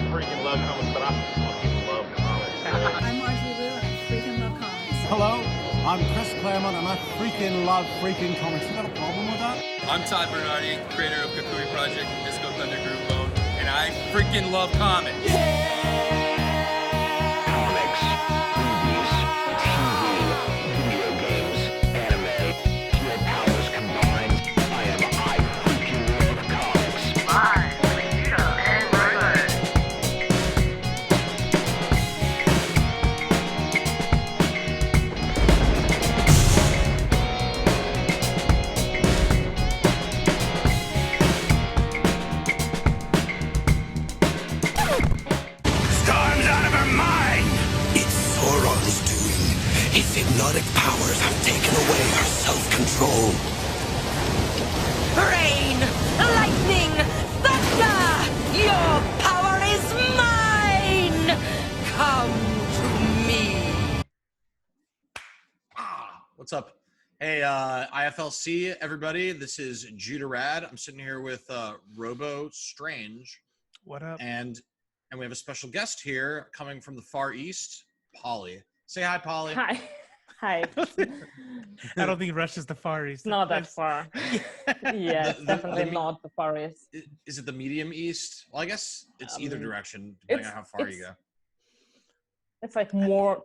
freaking love comics, but I fucking love comics. I'm Marjorie Liu, and I freaking love comics. Hello, I'm Chris Claremont, and I freaking love freaking comics. You got a problem with that? I'm Todd Bernardi, creator of Kakui Project and Disco Thunder Groove Bone, and I freaking love comics. Comics, movies, TV, video games, anime, your powers combined. I freaking love comics. Live, Vegeta, and Red. Storm's out of her mind! It's Sauron's doing. His hypnotic powers have taken away our self-control. Rain, lightning, thunder! Your power is mine! Come to me. What's up? Hey, IFLC, everybody. This is Judah Rad. I'm sitting here with Robo Strange. What up? And we have a special guest here coming from the Far East, Polly. Say hi, Polly. Hi. Hi. I don't think Russia's the Far East. Not that far. Yeah, The- definitely the- not the Far East. Is it the medium east? Well, I guess it's either direction, depending on how far you go. It's like more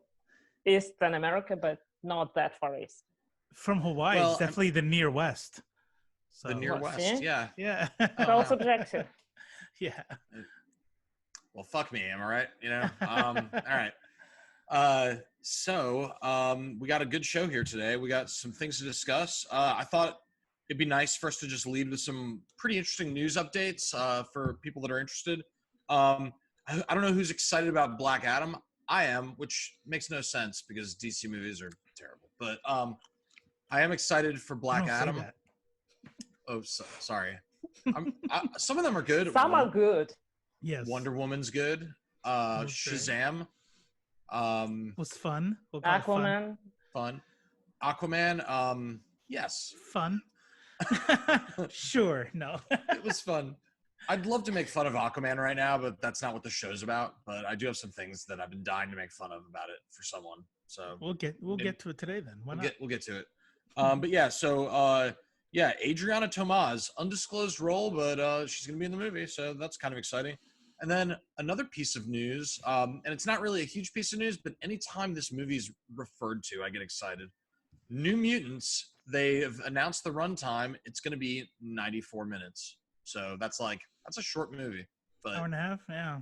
east than America, but not that far east. From Hawaii, Well, it's definitely the near west. So, The near What, west, see? yeah. Yeah. But also subjective. Yeah. Well, fuck me, am I right? You know? All right. So we got a good show here today. We got some things to discuss. I thought it'd be nice for us to just lead with some pretty interesting news updates for people that are interested. I don't know who's excited about Black Adam. I am, which makes no sense because DC movies are terrible. But I am excited for Black Don't say Adam. that. Oh, some of them are good. Some are good. Yes. Wonder Woman's good. Okay. Shazam. Was fun. We'll call it Aquaman. Fun. Aquaman. Yes, Fun. Sure. No. it was fun. I'd love to make fun of Aquaman right now, but that's not what the show's about. But I do have some things that I've been dying to make fun of about it for someone. So We'll get to it today then. Why not? we'll get to it. But yeah, so Adriana Tomaz, undisclosed role, but she's gonna be in the movie, so that's kind of exciting. And then another piece of news, and it's not really a huge piece of news, but anytime this movie's referred to, I get excited. New Mutants, they've announced the runtime. It's gonna be 94 minutes. So that's a short movie. But Hour and a half? Yeah.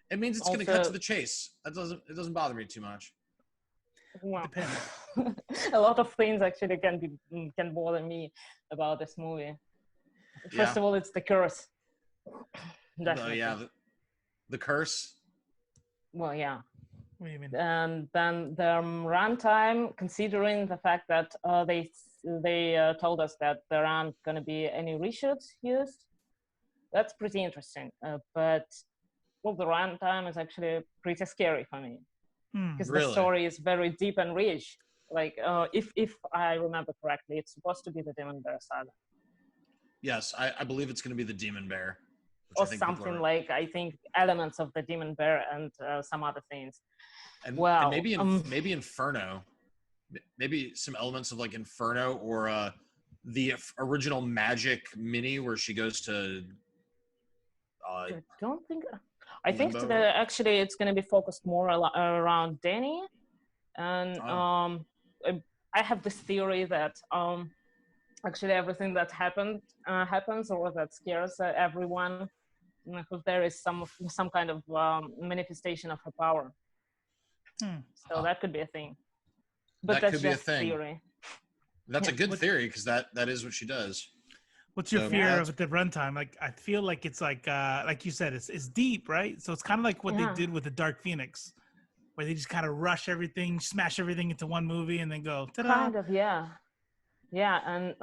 it means it's gonna cut to Also- the chase. It doesn't bother me too much. Well, Depends. a lot of things actually can bother me about this movie. First Yeah. of all, it's the curse. Oh Definitely. yeah, the curse. Well, yeah. What do you mean? And then the runtime, considering the fact that they told us that there aren't going to be any reshoots used, that's pretty interesting. But well, the runtime is actually pretty scary for me because Really? the story is very deep and rich. Like if I remember correctly, it's supposed to be the Demon Bear saga Yes, I believe it's gonna be the Demon Bear. which I or think people something are- like I think elements of the Demon Bear and some other things. And, Wow, and maybe Inferno, maybe some elements of like Inferno or the original Magic mini where she goes to. I don't think. I think Limbo. actually it's going to be focused more around Danny, and Oh. I have this theory that actually everything that happens or that scares everyone, because there is some kind of manifestation of her power. So that could be a thing. But That that's could be a just thing. theory. That's a good What- theory because that is what she does. What's your So- fear Yeah. of the runtime? Like, I feel like it's like you said, it's deep, right? So it's kind of like what Yeah. they did with the Dark Phoenix, where they just kind of rush everything, smash everything into one movie, and then go, ta-da! Kind of, yeah. Yeah, and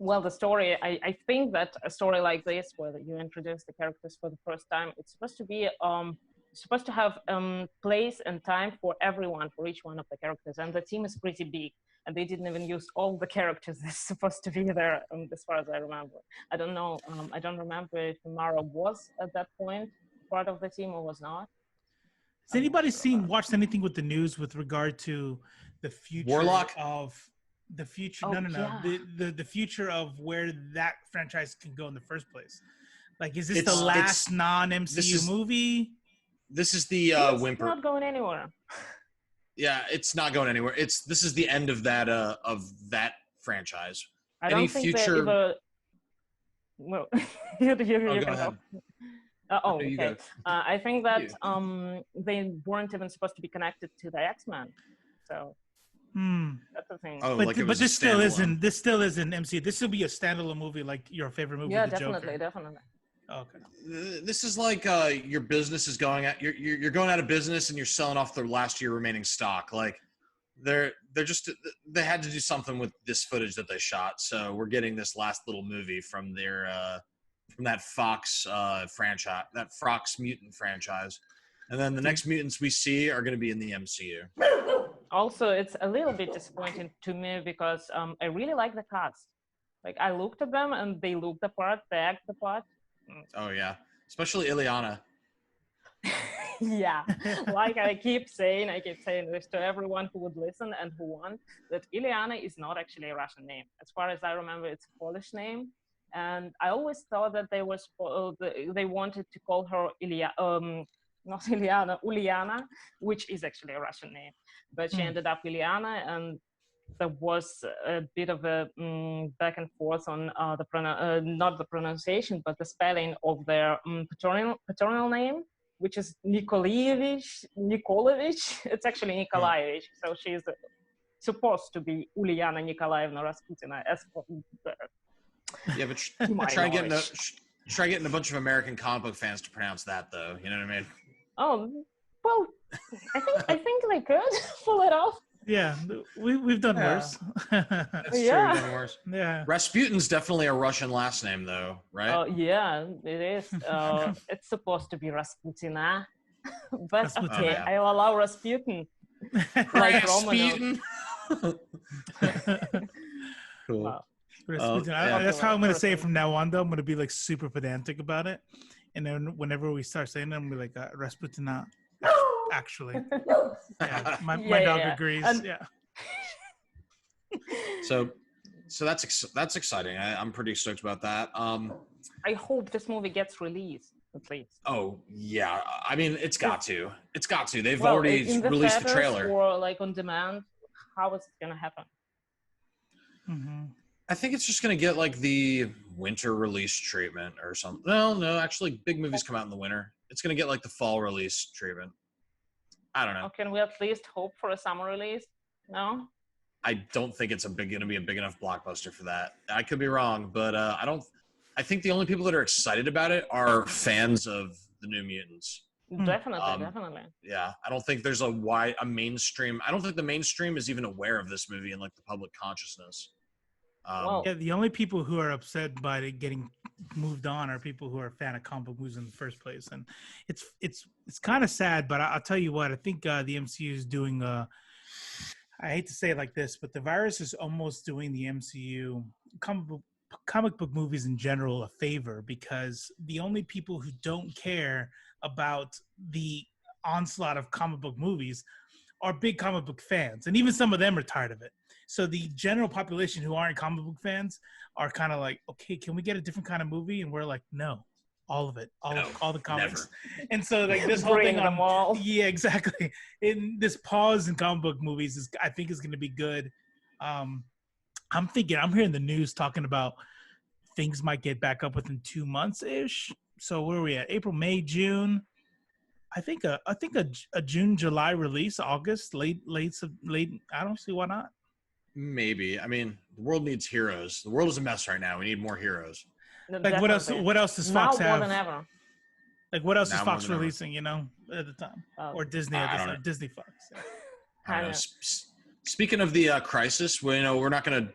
well, the story, I think that a story like this, where you introduce the characters for the first time, it's supposed to be supposed to have place and time for everyone, for each one of the characters, and the team is pretty big, and they didn't even use all the characters that's supposed to be there, as far as I remember. I don't know. I don't remember if Mara was at that point, part of the team or was not. Has anybody watched anything with the news with regard to the future Warlock? of the future? Oh, No. yeah. The future of where that franchise can go in the first place. Like, is this the It's- last non-MCU movie? This is the It's whimper. not going anywhere. Yeah, it's not going anywhere. This is the end of that franchise. I don't think they ever. Well, you go can ahead. go. No, you Okay. go. I think that they weren't even supposed to be connected to the X-Men, so that's the thing. Oh, But, like it but was a this still standalone. isn't. This still isn't MCU. This will be a standalone movie, like your favorite movie, Yeah, The definitely, Joker. definitely. Okay. This is like your business is going at you're going out of business and you're selling off the last year remaining stock. Like they had to do something with this footage that they shot, so we're getting this last little movie from from that Fox franchise, that Fox mutant franchise, and then the next mutants we see are going to be in the MCU. Also, it's a little bit disappointing to me because I really like the cast. Like, I looked at them and they look the part, they act the part. Oh yeah, especially Ileana. Yeah, like I keep saying this to everyone who would listen and who wants, that Ileana is not actually a Russian name. As far as I remember, it's a Polish name. And I always thought that they wanted to call her not Ileana, Uliana, which is actually a Russian name. But she ended up Ileana, and there was a bit of a back and forth on not the pronunciation, but the spelling of their paternal name, which is Nikolaevich. It's actually Nikolaevich. So she's supposed to be Uliana Nikolaevna Rasputina. Yeah, but try getting a bunch of American comic book fans to pronounce that, though. You know what I mean? Oh, well, I think they could pull it off. Yeah, we've done worse. That's true. Yeah. We've done worse. Yeah. Rasputin's definitely a Russian last name, though, right? Oh, yeah, it is. It's supposed to be Rasputina. But Rasputin. okay, Oh, yeah. I'll allow Rasputin. Like Romanov. Cool. Wow. Rasputin. yeah. That's how I'm going to say it from now on, though. I'm going to be like super pedantic about it. And then whenever we start saying it, I'm going to be like, Rasputina. Actually. Yeah, my dog agrees. And- yeah. So that's exciting. I'm pretty stoked about that. I hope this movie gets released, at least. Oh yeah, I mean it's got to. They've Well, already in the released the theaters trailer. or like on demand. How is it gonna happen? Mm-hmm. I think it's just gonna get like the winter release treatment or something. No, actually, big movies come out in the winter. It's gonna get like the fall release treatment. I don't know. Or can we at least hope for a summer release? No. I don't think it's gonna be a big enough blockbuster for that. I could be wrong, but I don't. I think the only people that are excited about it are fans of the New Mutants. Definitely. Yeah, I don't think there's a mainstream. I don't think the mainstream is even aware of this movie in like the public consciousness. Well, Yeah, the only people who are upset by it getting moved on are people who are a fan of comic book movies in the first place, and it's kind of sad. But I'll tell you what, I think the MCU is doing. I hate to say it like this, but the virus is almost doing the MCU comic book movies in general a favor, because the only people who don't care about the onslaught of comic book movies are big comic book fans, and even some of them are tired of it. So the general population who aren't comic book fans are kind of like, okay, can we get a different kind of movie? And we're like, no, all of it, all the comics. Never. And so like this whole Bring thing them all. yeah, exactly. In this pause in comic book movies I think is going to be good. I'm hearing the news talking about things might get back up within 2 months ish. So where are we at? April, May, June. I think a June, July release, August, late. I don't see why not. Maybe. I mean, the world needs heroes. The world is a mess right now. We need more heroes. Like what else? Definitely. What else does Fox now have? more than ever. Like what else is Now Fox more than ever. releasing? You know, at the time, or Disney I at don't the know. time. Disney Fox. Yeah. I don't know. Kinda. Speaking of the crisis, we're not going to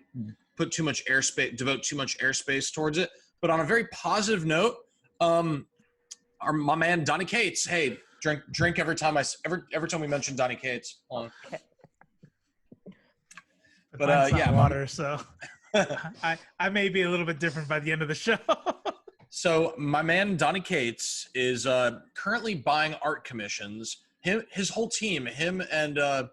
devote too much airspace towards it. But on a very positive note, my man Donny Cates. Hey, drink every time every time we mention Donny Cates. Hold on. But Mine's not yeah, water. So I may be a little bit different by the end of the show. So my man Donny Cates is currently buying art commissions. His whole team, him and the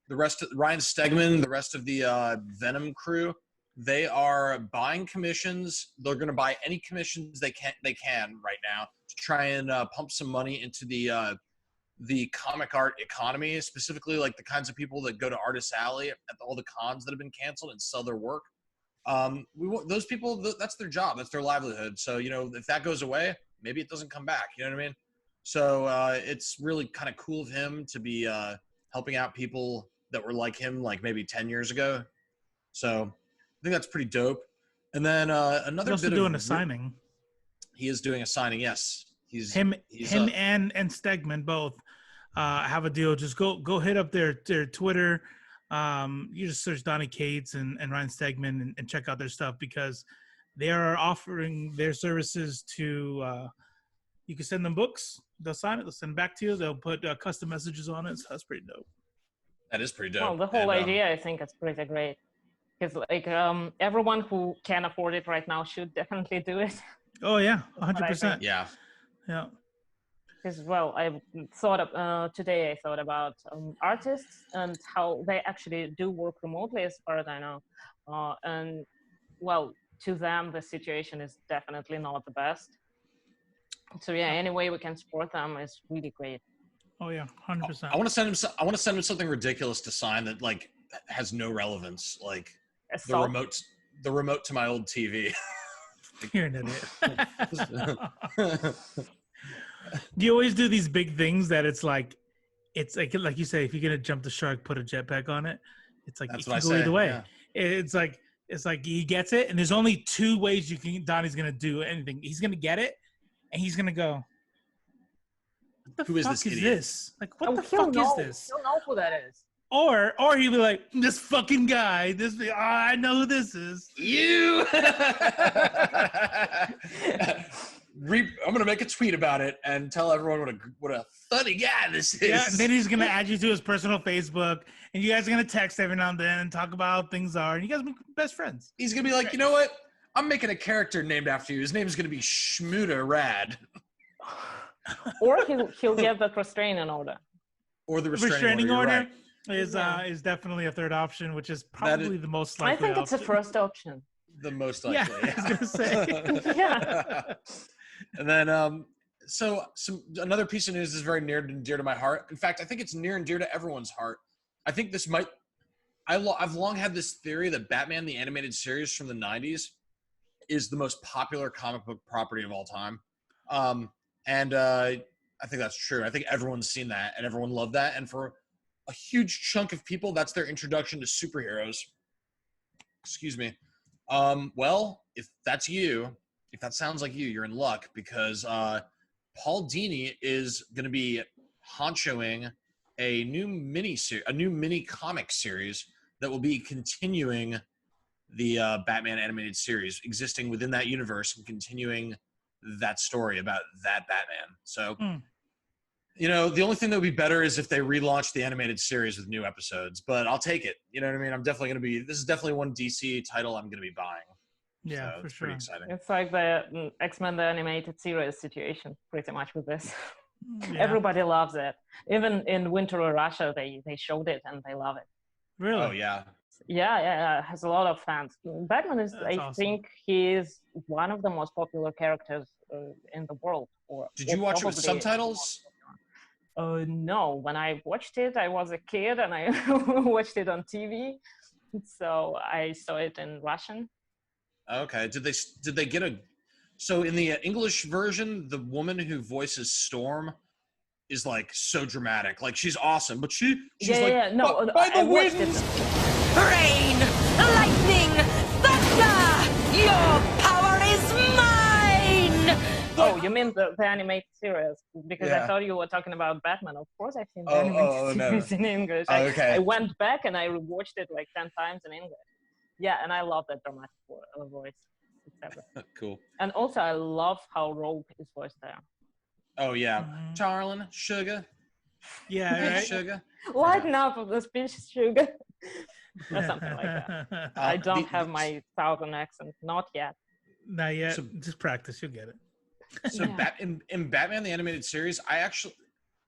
rest of Ryan Stegman, the rest of the Venom crew, they are buying commissions. They're going to buy any commissions they can right now to try and pump some money into the comic art economy, specifically like the kinds of people that go to Artist Alley at all the cons that have been canceled and sell their work. Those people, that's their job, that's their livelihood. So, you know, if that goes away, maybe it doesn't come back. You know what I mean? So it's really kind of cool of him to be helping out people that were like him, like maybe 10 years ago. So I think that's pretty dope. And then another He's also bit doing of a signing. He is doing a signing. Yes, he's and Stegman both have a deal. Just go hit up their Twitter. You just search Donny Cates and Ryan Stegman and check out their stuff, because they are offering their services to. You can send them books. They'll sign it. They'll send it back to you. They'll put custom messages on it. So that's pretty dope. That is pretty dope. Well, the whole idea, I think, is pretty great. Because like everyone who can afford it right now should definitely do it. Oh yeah, 100%. Yeah. Yeah. Because well, I thought of today. I thought about artists and how they actually do work remotely, as far as I know. And well, to them, the situation is definitely not the best. So yeah, any way we can support them is really great. Oh yeah, 100%. I want to send him. I want to send him something ridiculous to sign that like has no relevance, like the remote to my old TV. You're an idiot. Do you always do these big things that it's like you say, if you're gonna jump the shark, put a jetpack on it. It's like that's it what can I go say. either way. Yeah. It's like he gets it, and there's only two ways Donnie's gonna do anything. He's gonna get it, and he's gonna go, what the Who is fuck this is idiot? this? Like, what the fuck is this? He'll know who that is. Or he'll be like, this fucking guy. I know who this is. You. I'm gonna make a tweet about it and tell everyone what a funny guy this is. Yeah, and then he's gonna add you to his personal Facebook, and you guys are gonna text every now and then and talk about how things are, and you guys be best friends. He's gonna be like, you know what? I'm making a character named after you. His name is gonna be Shmuda Rad. Or he'll get the restraining order. Or the restraining order. Right. Is definitely a third option, which is probably the most likely. I think it's the first option. The most likely. Yeah, I was gonna say. Yeah. And then, so another piece of news is very near and dear to my heart. In fact, I think it's near and dear to everyone's heart. I think this might. I've long had this theory that Batman the Animated Series from the '90s is the most popular comic book property of all time, and I think that's true. I think everyone's seen that and everyone loved that, and for a huge chunk of people, that's their introduction to superheroes. Excuse me. Well, if that's you, if that sounds like you, you're in luck, because Paul Dini is going to be honchoing a new mini comic series that will be continuing the Batman animated series, existing within that universe and continuing that story about that Batman. So, you know, the only thing that would be better is if they relaunch the animated series with new episodes, but I'll take it. You know what I mean? I'm definitely going to be, this is definitely one DC title I'm going to be buying. Yeah, so for it's sure. pretty exciting. It's like the X-Men the animated series situation, pretty much with this. Yeah. Everybody loves it. Even in Winter or Russia, they showed it and they love it. Really? Oh, yeah. Yeah, it has a lot of fans. Batman is, That's awesome. think he is one of the most popular characters in the world. Did you watch it with subtitles? No, when I watched it, I was a kid and I watched it on TV. So I saw it in Russian. Okay. Did they get a? So in the English version, the woman who voices Storm is like so dramatic. Like she's awesome, but she's like, no, by the I watched wind. Rain, lightning, thunder! Your power is mine! Oh, you mean the animated series? Because Yeah. I thought you were talking about Batman. Of course, I've seen the Oh, animated no. series in English. Oh, okay. I went back and I rewatched it like 10 times in English. Yeah, and I love that dramatic voice. Etc. Cool. And also, I love how Rogue is voiced there. Oh yeah, darling, sugar, Yeah, right? sugar. Lighten up of the speech, sugar. Or something like that. I don't have my Southern accent, not yet. Not yet. So- Just practice. You'll get it. So in Batman the Animated Series,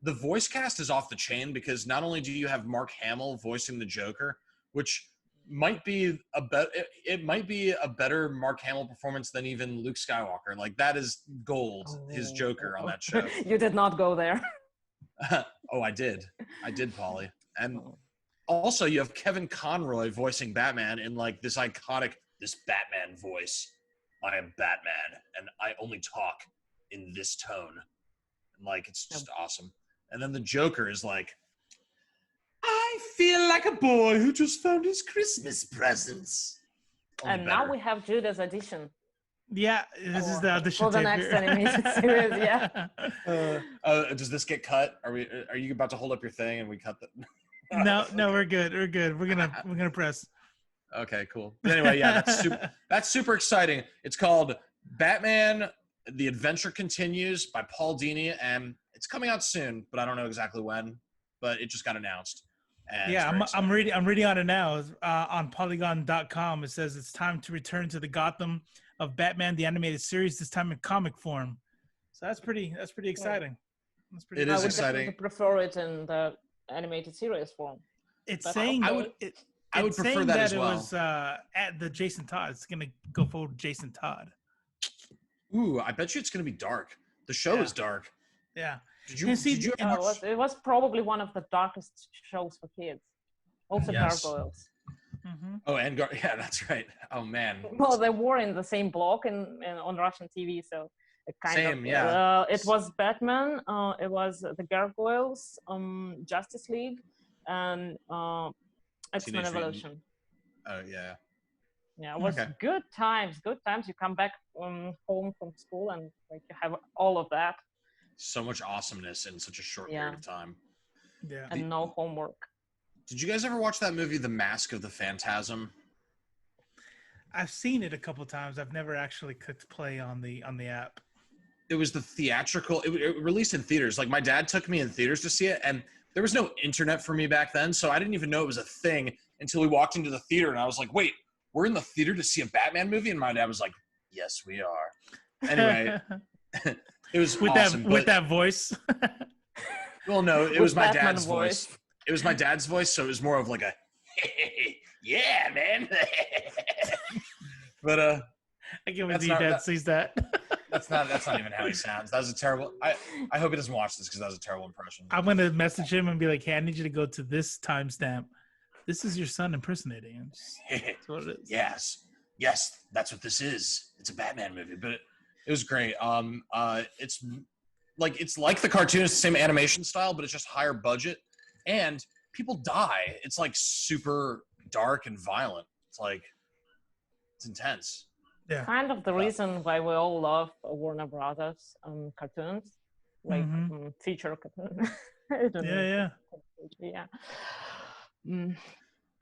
the voice cast is off the chain because not only do you have Mark Hamill voicing the Joker, which might be it might be a better Mark Hamill performance than even Luke Skywalker. Like that is gold, his Joker on that show. You did not go there. Oh, I did, Polly. And also you have Kevin Conroy voicing Batman in like this Batman voice. I am Batman, and I only talk in this tone. And like it's just awesome. And then the Joker is like, I feel like a boy who just found his Christmas presents. And now we have Judah's audition. Yeah, this is the audition for the tape next here. animated series. Yeah. Does this get cut? Are you about to hold up your thing and we cut the? No, we're good. We're good. We're gonna press. Okay, cool. But anyway, yeah, that's super exciting. It's called Batman: The Adventure Continues by Paul Dini, and it's coming out soon, but I don't know exactly when. But it just got announced. And Yeah, I'm reading on it now. On Polygon.com, it says it's time to return to the Gotham of Batman the Animated Series, this time in comic form. So that's pretty exciting. That's pretty. It is I would exciting. definitely prefer it in the animated series form. It's But saying I would it's prefer saying that as it well. was at the Jason Todd. It's gonna go for Jason Todd. Ooh, I bet you it's gonna be dark. The show is dark. Yeah. Did you watch? It was probably one of the darkest shows for kids. Also Yes. Gargoyles. Mhm. Oh, and yeah, that's right. Oh man. Well, they were in the same block on Russian TV, so it Same, yeah. It was Batman. It was the Gargoyles, Justice League, and X-Men Teenage Mutant. Evolution. Oh yeah. Yeah, it was Okay. good times. Good times. You come back home from school and like you have all of that, So much awesomeness in such a short Yeah. period of time. Yeah. and no homework. Did you guys ever watch that movie, The Mask of the Phantasm? I've seen it a couple times. I've never actually clicked play on the app. It was the theatrical. It released in theaters. Like my dad took me in theaters to see it, and there was no internet for me back then, so I didn't even know it was a thing until we walked into the theater, and I was like, "Wait, we're in the theater to see a Batman movie?" And my dad was like, "Yes, we are." Anyway, it was with awesome. that with but- that voice. Well, no, it With was my Batman dad's voice. It was my dad's voice, so it was more of like a, yeah, man. But I can't That's believe not- Dad that- sees that. that's not even how he sounds. That was a terrible. I hope he doesn't watch this because that was a terrible impression. I'm gonna message him and be like, "Hey, I need you to go to this timestamp. This is your son impersonating him." That's what it is. Yes, that's what this is. It's a Batman movie, but it was great. It's like the cartoon, it's the same animation style, but it's just higher budget, and people die. It's like super dark and violent. It's intense. Yeah. Kind of the reason why we all love Warner Brothers cartoons, like feature cartoons. I don't know. Yeah. Mm.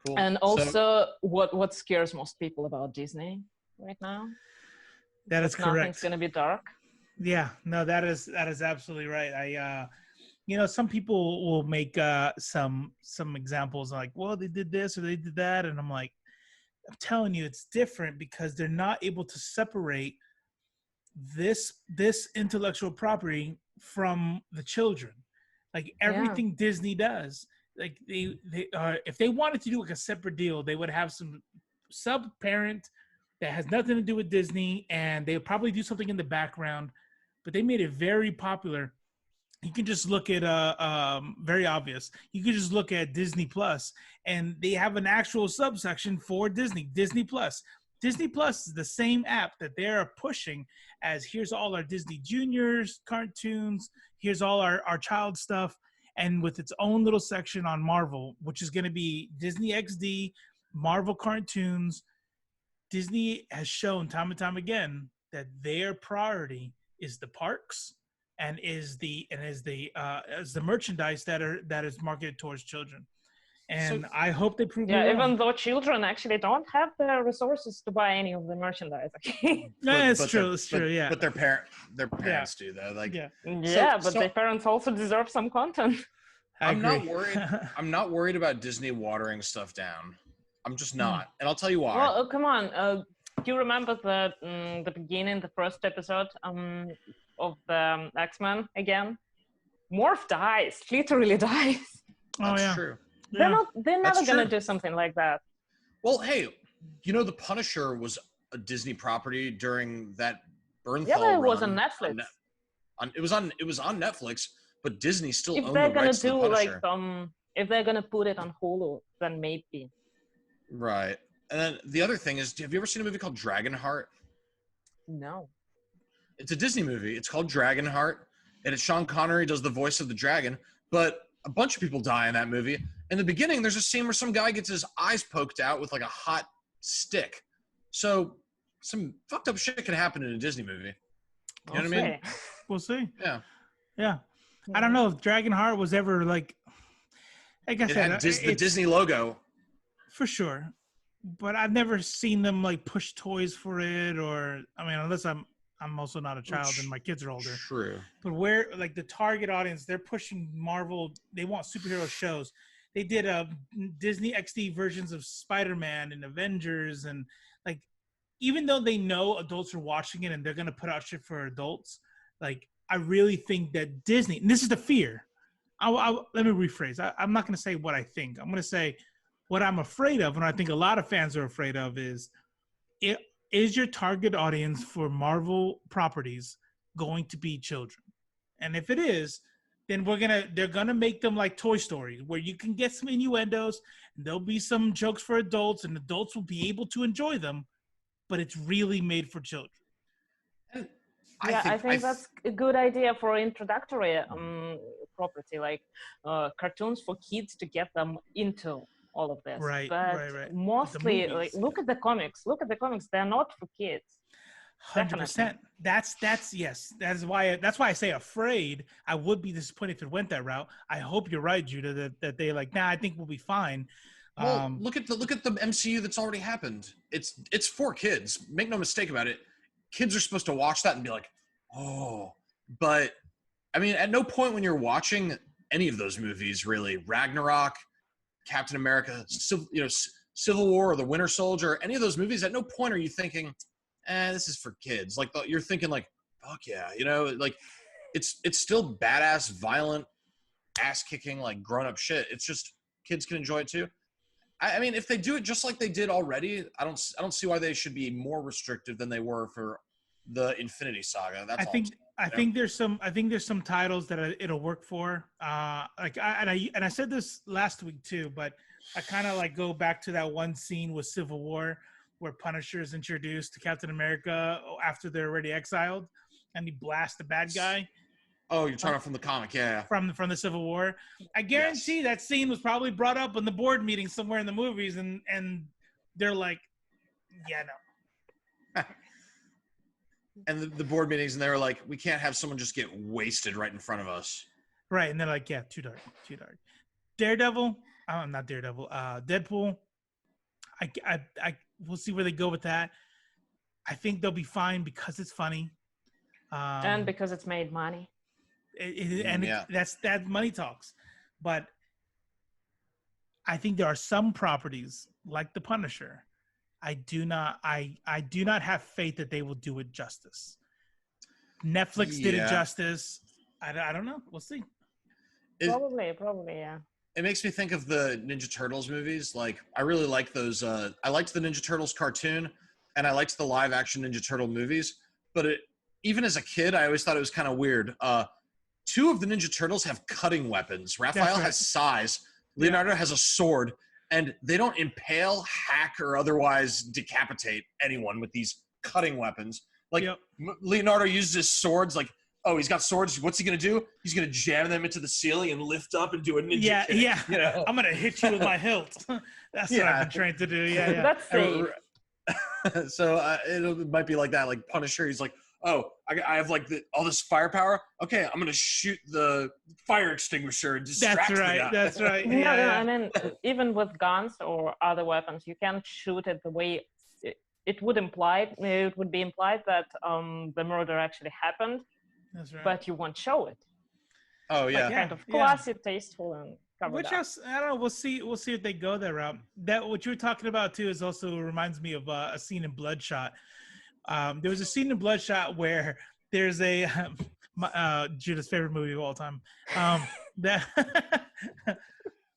Cool. And also, what scares most people about Disney right now? That is Nothing's correct. gonna be dark. Yeah, no, that is absolutely right. Some people will make some examples like, well, they did this or they did that, and I'm like, I'm telling you, it's different because they're not able to separate this intellectual property from the children. Like everything Disney does, like they if they wanted to do like a separate deal, they would have some sub parent that has nothing to do with Disney, and they would probably do something in the background. But they made it very popular. You can just look at very obvious. You can just look at Disney Plus, and they have an actual subsection for Disney Plus. Disney Plus is the same app that they're pushing as here's all our Disney Juniors cartoons, here's all our child stuff, and with its own little section on Marvel, which is going to be Disney XD, Marvel cartoons. Disney has shown time and time again that their priority is the parks and is the merchandise that is marketed towards children. And I hope they prove me wrong. Even though children actually don't have the resources to buy any of the merchandise. No, it's true. Yeah, but their parents do though. Like but their parents also deserve some content. I'm not worried. I'm not worried about Disney watering stuff down. I'm just not, and I'll tell you why. Well, come on. Do you remember the beginning, the first episode? of the X-Men again, Morph dies, literally dies. That's yeah. true. They're That's never gonna true. do something like that. Well, hey, the Punisher was a Disney property during that Bernthal Yeah, but it was run. on Netflix. It was on Netflix, but Disney still If owned they're the gonna rights to the do Punisher. if they're gonna put it on Hulu, then maybe. Right. And then the other thing is, have you ever seen a movie called Dragonheart? No. It's a Disney movie. It's called Dragonheart, and it's Sean Connery does the voice of the dragon, but a bunch of people die in that movie. In the beginning, there's a scene where some guy gets his eyes poked out with like a hot stick. So some fucked up shit can happen in a Disney movie. You know what I mean? We'll see. Yeah. Yeah. I don't know if Dragonheart was ever like I It said, had the Disney logo. For sure. But I've never seen them like push toys for it, or I mean, unless I'm also not a child and my kids are older. True. But where like the target audience, they're pushing Marvel. They want superhero shows. They did Disney XD versions of Spider-Man and Avengers, and like even though they know adults are watching it and they're gonna put out shit for adults, like I really think that Disney, and this is the fear. Let me rephrase. I'm not gonna say what I think. I'm gonna say what I'm afraid of, and I think a lot of fans are afraid of is your target audience for Marvel properties going to be children? And if it is, then they're gonna make them like Toy Story, where you can get some innuendos, and there'll be some jokes for adults, and adults will be able to enjoy them, but it's really made for children. I think that's a good idea for introductory property, like cartoons for kids to get them into all of this. Right, but right. mostly, like, look at the comics. Look at the comics. They're not for kids. 100%. That's yes. That's why I say afraid. I would be disappointed if it went that route. I hope you're right, Judah, that they like, I think we'll be fine. Well, look at the MCU that's already happened. It's for kids. Make no mistake about it. Kids are supposed to watch that and be like, oh. But I mean, at no point when you're watching any of those movies, really, Ragnarok, Captain America, Civil War, or The Winter Soldier, any of those movies, at no point are you thinking, this is for kids. Like you're thinking like, fuck yeah, like it's still badass, violent, ass kicking, like grown up shit. It's just kids can enjoy it too. I mean, if they do it just like they did already, I don't see why they should be more restrictive than they were for the Infinity Saga. That's I think there's some titles that it'll work for. I said this last week too, but I kind of like go back to that one scene with Civil War where Punisher is introduced to Captain America after they're already exiled, and he blasts the bad guy. Oh, you're talking about from the comic, yeah. From the Civil War. I guarantee that scene was probably brought up in the board meeting somewhere in the movies, and they're like, yeah, no. And the board meetings, and they were like, we can't have someone just get wasted right in front of us. Right, and they're like, yeah, too dark. Daredevil, not Daredevil, Deadpool. I we'll see where they go with that. I think they'll be fine because it's funny. And because it's made money. That money talks. But I think there are some properties like the Punisher. I do not have faith that they will do it justice. Netflix did it justice. I don't know. We'll see. Probably, yeah. It makes me think of the Ninja Turtles movies. Like, I really like those. I liked the Ninja Turtles cartoon, and I liked the live action Ninja Turtle movies. But even as a kid, I always thought it was kind of weird. Two of the Ninja Turtles have cutting weapons. Raphael has sais. Leonardo has a sword. And they don't impale, hack, or otherwise decapitate anyone with these cutting weapons. Like, Leonardo uses his swords. Like, oh, he's got swords. What's he going to do? He's going to jam them into the ceiling and lift up and do a ninja kick. Yeah. You know? I'm going to hit you with my hilt. That's what I've been trained to do. Yeah. That's safe. So it might be like that. Like Punisher, he's like, oh, I have like all this firepower. Okay, I'm gonna shoot the fire extinguisher and distract the guy. That's right. No, I mean, even with guns or other weapons, you can't shoot it the way it would be implied that the murder actually happened. That's right. But you won't show it. Oh yeah. Like, kind of classy, tasteful, and covered Which up. else? I don't know. We'll see if they go that route. That what you were talking about too is also reminds me of a scene in Bloodshot. There was a scene in Bloodshot where there's a Judah's favorite movie of all time. That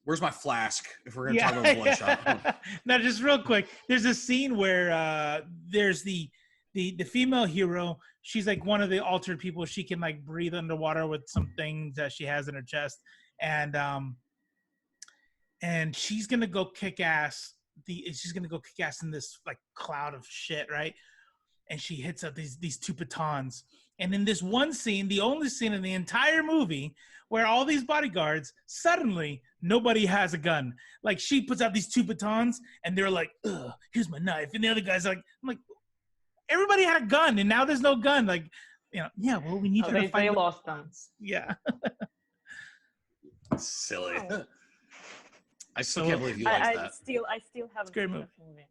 Where's my flask? If we're gonna talk about Bloodshot. Now, just real quick, there's a scene where there's the female hero. She's like one of the altered people. She can like breathe underwater with some things that she has in her chest, and she's gonna go kick ass. She's gonna go kick ass in this like cloud of shit, right? And she hits up these two batons. And in this one scene, the only scene in the entire movie where all these bodyguards, suddenly nobody has a gun. Like she puts out these two batons and they're like, ugh, here's my knife. And the other guy's like, I'm like, everybody had a gun and now there's no gun. Like, you know, yeah, well, we need to find they lost them. Yeah. Silly. I still can't believe you liked that. I still haven't seen the movie.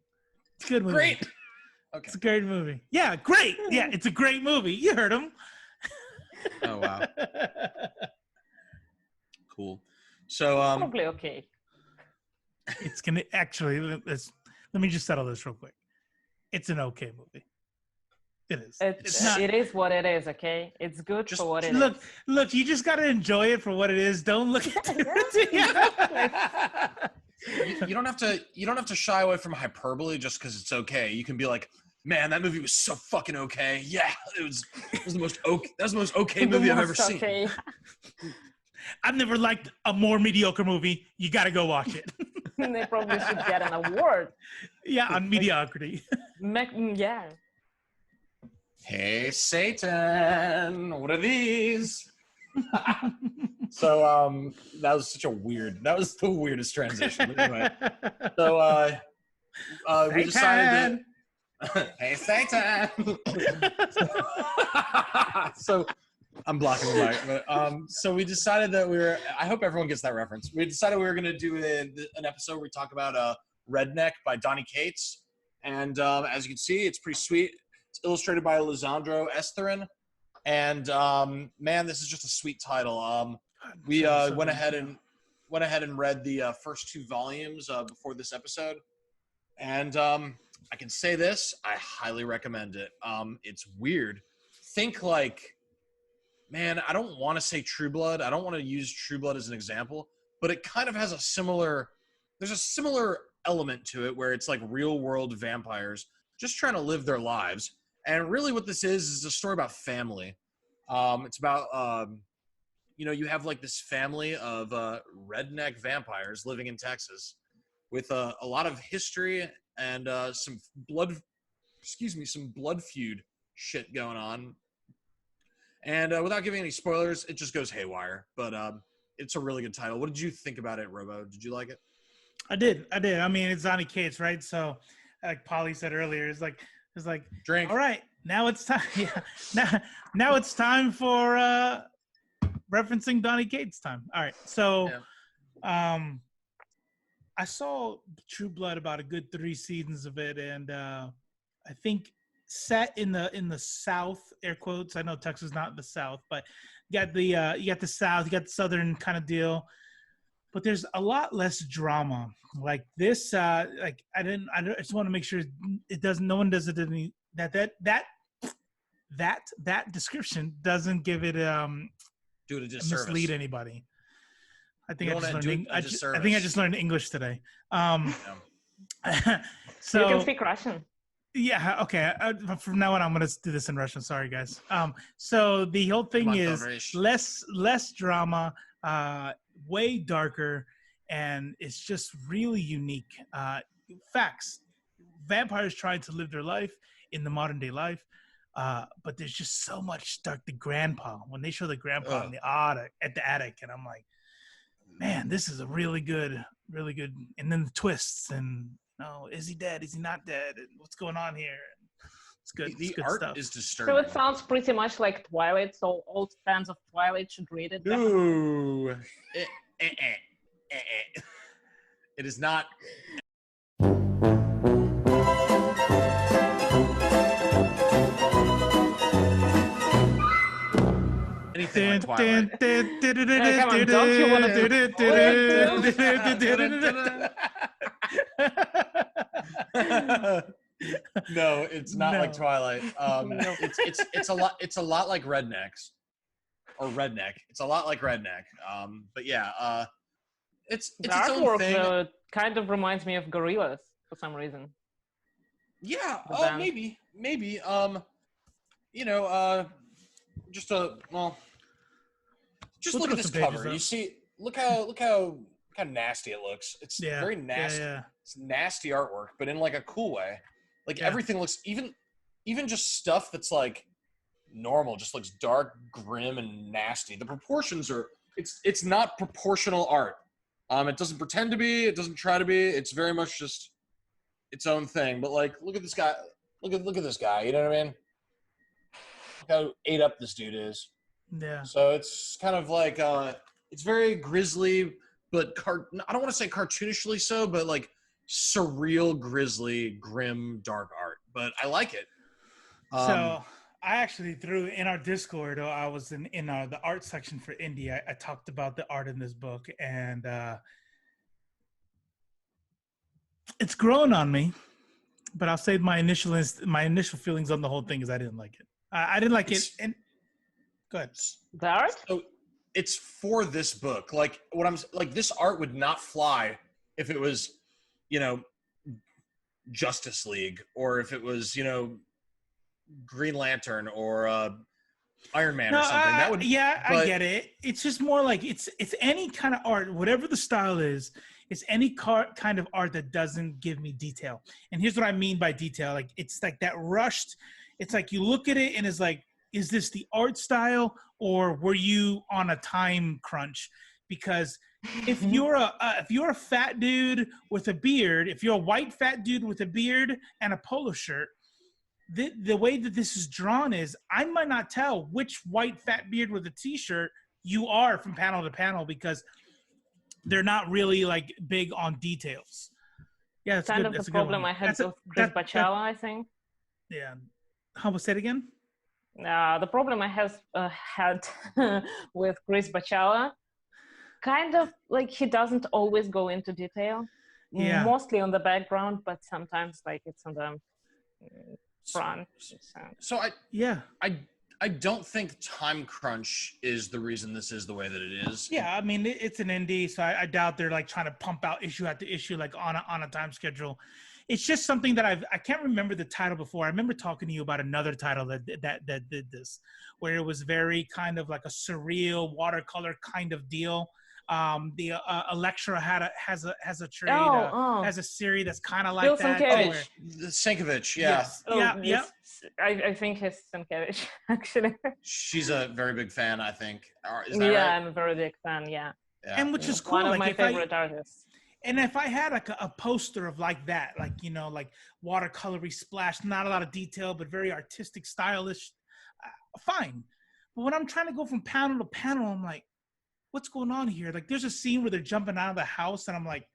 It's a good movie. Great. Okay. It's a great movie. Yeah, great. Yeah, it's a great movie. You heard him. Oh wow. Cool. So probably okay. It's gonna actually. Let me just settle this real quick. It's an okay movie. It is. It is what it is. Okay, it's good for what it is. Look. You just gotta enjoy it for what it is. Don't look at it. You don't have to shy away from hyperbole just because it's okay. You can be like, man, that movie was so fucking okay. Yeah, it was the most okay. That was the most okay movie I've ever seen. I've never liked a more mediocre movie. You got to go watch it. They probably should get an award. Yeah, on mediocrity. Yeah. Hey, Satan, what are these? So that was the weirdest transition. Anyway, so we decided that hey, Satan. So I'm blocking the mic, but so we decided that I hope everyone gets that reference. We decided we were going to do an episode where we talk about Redneck by Donny Cates, and as you can see, it's pretty sweet. It's illustrated by Lisandro Esterin. And man, this is just a sweet title. We went ahead and read the first two volumes before this episode, and I can say this: I highly recommend it. It's weird. Think like, man, I don't want to say True Blood. I don't want to use True Blood as an example, but it kind of has a similar. There's a similar element to it where it's like real world vampires just trying to live their lives. And really what this is a story about family. It's about, you have like this family of redneck vampires living in Texas with a lot of history and some blood feud shit going on. And without giving any spoilers, it just goes haywire. But it's a really good title. What did you think about it, Robo? Did you like it? I did. I mean, it's Donny Cates, right? So like Polly said earlier, it's like drink. All right, now it's time. Yeah, now it's time for referencing Donny Cates time. All right, so I saw True Blood about a good 3 seasons of it, and I think set in the South, air quotes. I know Texas is not the South, but you got the South, you got the Southern kind of deal. But there's a lot less drama like this. I just want to make sure it doesn't. No one does it. That description doesn't give it do it a disservice. Mislead anybody. I think I just learned English today. So you can speak Russian. Yeah. Okay. From now on, I'm gonna do this in Russian. Sorry, guys. So the whole thing is less drama. Way darker, and it's just really unique. Facts. Vampires trying to live their life in the modern day life, but there's just so much stuck. The grandpa, when they show the grandpa in the attic, and I'm like, man, this is a really good. And then the twists, and is he dead? Is he not dead? And what's going on here? It's good. The good art stuff. is disturbing. So it sounds pretty much like Twilight. So all fans of Twilight should read it. Ooh. It is not. Anything like Twilight. Come on, don't you want to No, it's not like No. Twilight. It's a lot like Rednecks or Redneck. It's a lot like Redneck. But yeah, it's The its own artwork thing. kind of reminds me of Gorillas for some reason. Yeah. The Oh, band. maybe. Just just We'll look throw at this some pages cover. up. You see, look how nasty it looks. It's Yeah, very nasty. Yeah. It's nasty artwork, but in like a cool way. Like Yeah. everything looks even just stuff that's like normal just looks dark, grim, and nasty. The proportions are it's not proportional art. It doesn't pretend to be. It doesn't try to be. It's very much just its own thing. But like, look at this guy. Look at this guy. You know what I mean? Look how ate up this dude is. Yeah. So it's kind of like it's very grisly, but I don't want to say cartoonishly so, but like surreal, grisly, grim, dark art. But I like it. So I actually threw in our Discord. I was in the art section for indie. I talked about the art in this book, and it's grown on me. But I'll say my initial feelings on the whole thing is I didn't like it. I didn't like it. And go ahead. The art? So it's for this book. Like what I'm like, this art would not fly if it was, Justice League, or if it was, Green Lantern or Iron Man or something. That would I get it. It's just more like it's any kind of art, whatever the style is. It's any kind of art that doesn't give me detail. And here's what I mean by detail. Like it's like that rushed. It's like you look at it and it's like, is this the art style or were you on a time crunch? Because if you're a fat dude with a beard, if you're a white fat dude with a beard and a polo shirt, the way that this is drawn is I might not tell which white fat beard with a t-shirt you are from panel to panel because they're not really like big on details. Yeah, that's kind good. of the problem I had with Chris Bachalo, I think. Yeah. How was that again? The problem I had with Chris Bachalo, kind of like he doesn't always go into detail. Yeah. Mostly on the background, but sometimes like it's on the front. So I don't think time crunch is the reason this is the way that it is. Yeah, I mean it's an indie, so I doubt they're like trying to pump out issue after issue like on a time schedule. It's just something that I can't remember the title before. I remember talking to you about another title that did this, where it was very kind of like a surreal watercolor kind of deal. The Electra has a trade, has a series that's kind of like Bill that. Sienkiewicz. Sienkiewicz, yeah. Yes. Yes. I think it's Sienkiewicz, actually. She's a very big fan, I think. Is that yeah, right? I'm a very big fan, yeah. And which is cool. One of like my favorite artists. And if I had like a poster of like that, like, like watercolory splash, not a lot of detail, but very artistic, stylish, fine. But when I'm trying to go from panel to panel, I'm like, what's going on here? Like there's a scene where they're jumping out of the house and I'm like,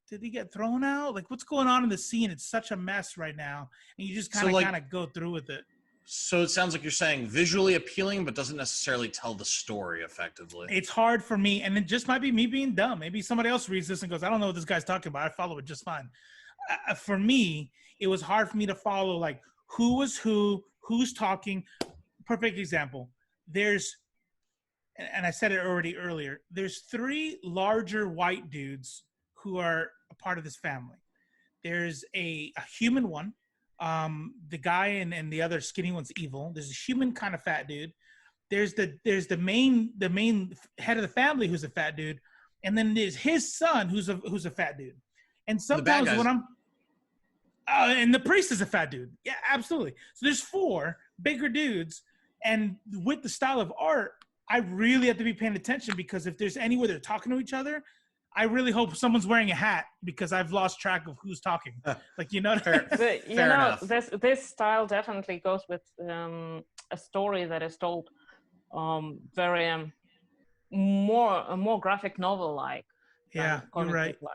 did he get thrown out? Like what's going on in the scene? It's such a mess right now. And you just kind of go through with it. So it sounds like you're saying visually appealing, but doesn't necessarily tell the story effectively. It's hard for me, and it just might be me being dumb. Maybe somebody else reads this and goes, I don't know what this guy's talking about. I follow it just fine. For me, it was hard for me to follow, like, who was who's talking. Perfect example. There's, and I said it already earlier, there's 3 larger white dudes who are a part of this family. There's a human one. The guy and the other skinny one's evil. There's a human kind of fat dude. There's the main head of the family who's a fat dude, and then there's his son who's a fat dude. And sometimes when I'm and the priest is a fat dude. Yeah, absolutely. So there's 4 bigger dudes, and with the style of art, I really have to be paying attention because if there's anywhere they're talking to each other, I really hope someone's wearing a hat because I've lost track of who's talking. Like, Fair enough. This style definitely goes with a story that is told very more graphic novel like. Yeah, you're right. Like.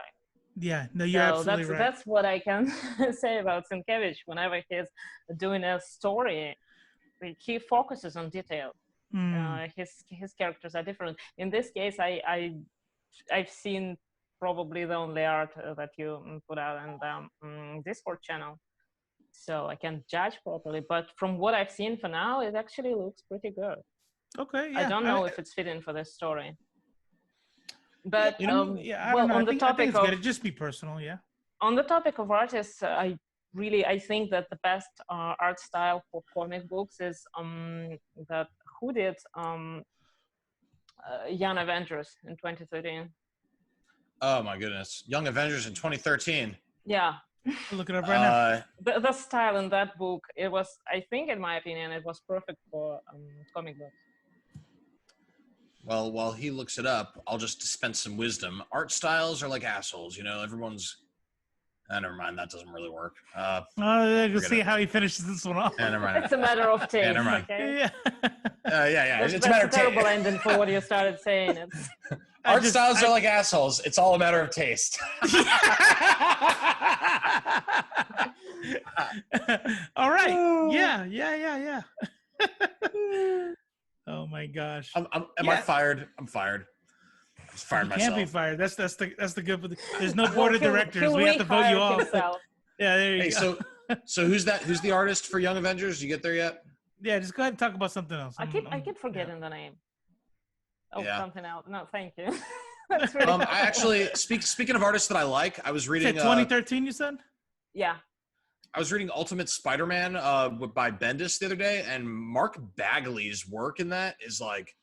Yeah, no, you're absolutely right. That's what I can say about Sienkiewicz. Whenever he's doing a story, he focuses on detail. His characters are different. In this case, I've seen probably the only art that you put out in the Discord channel. so I can't judge properly. But from what I've seen for now, it actually looks pretty good. Okay, yeah. I don't know if it's fitting for this story. But I don't know. on I the think topic it's of good. It'd just be personal, yeah. on the topic of artists, I think that the best art style for comic books is that who did Young Avengers in 2013. Oh my goodness, Young Avengers in 2013. Yeah. Look it up right now. The style in that book, it was, I think, in my opinion, it was perfect for comic books. Well, while he looks it up, I'll just dispense some wisdom. Art styles are like assholes, you know. Everyone's. Never mind. That doesn't really work. Let's see how he finishes this one off. Never mind. It's a matter of taste. Never mind. Okay? Yeah. Yeah. That's It's a matter of a terrible taste. ending for what you started saying. It's Art styles are like assholes. It's all a matter of taste. All right. Yeah. Oh my gosh. Am I fired? I'm fired. I just fired You myself. can't be fired. That's the good. There's no board of directors. We have to vote you off. Yeah, there you go. So who's that? Who's the artist for Young Avengers? You get there yet? Yeah, just go ahead and talk about something else. I keep forgetting the name. Oh, Yeah. something else. No, thank you. That's really I actually speaking of artists that I like, I was reading 2013. You said? Yeah. I was reading Ultimate Spider-Man by Bendis the other day, and Mark Bagley's work in that is like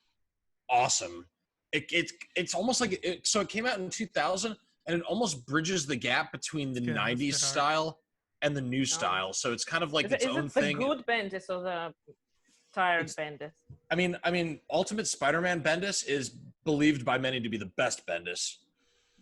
awesome. It's almost like so it came out in 2000, and it almost bridges the gap between the 90s style and the new style. So it's kind of like its own thing. Is it the good Bendis or the tired Bendis? I mean, Ultimate Spider-Man Bendis is believed by many to be the best Bendis,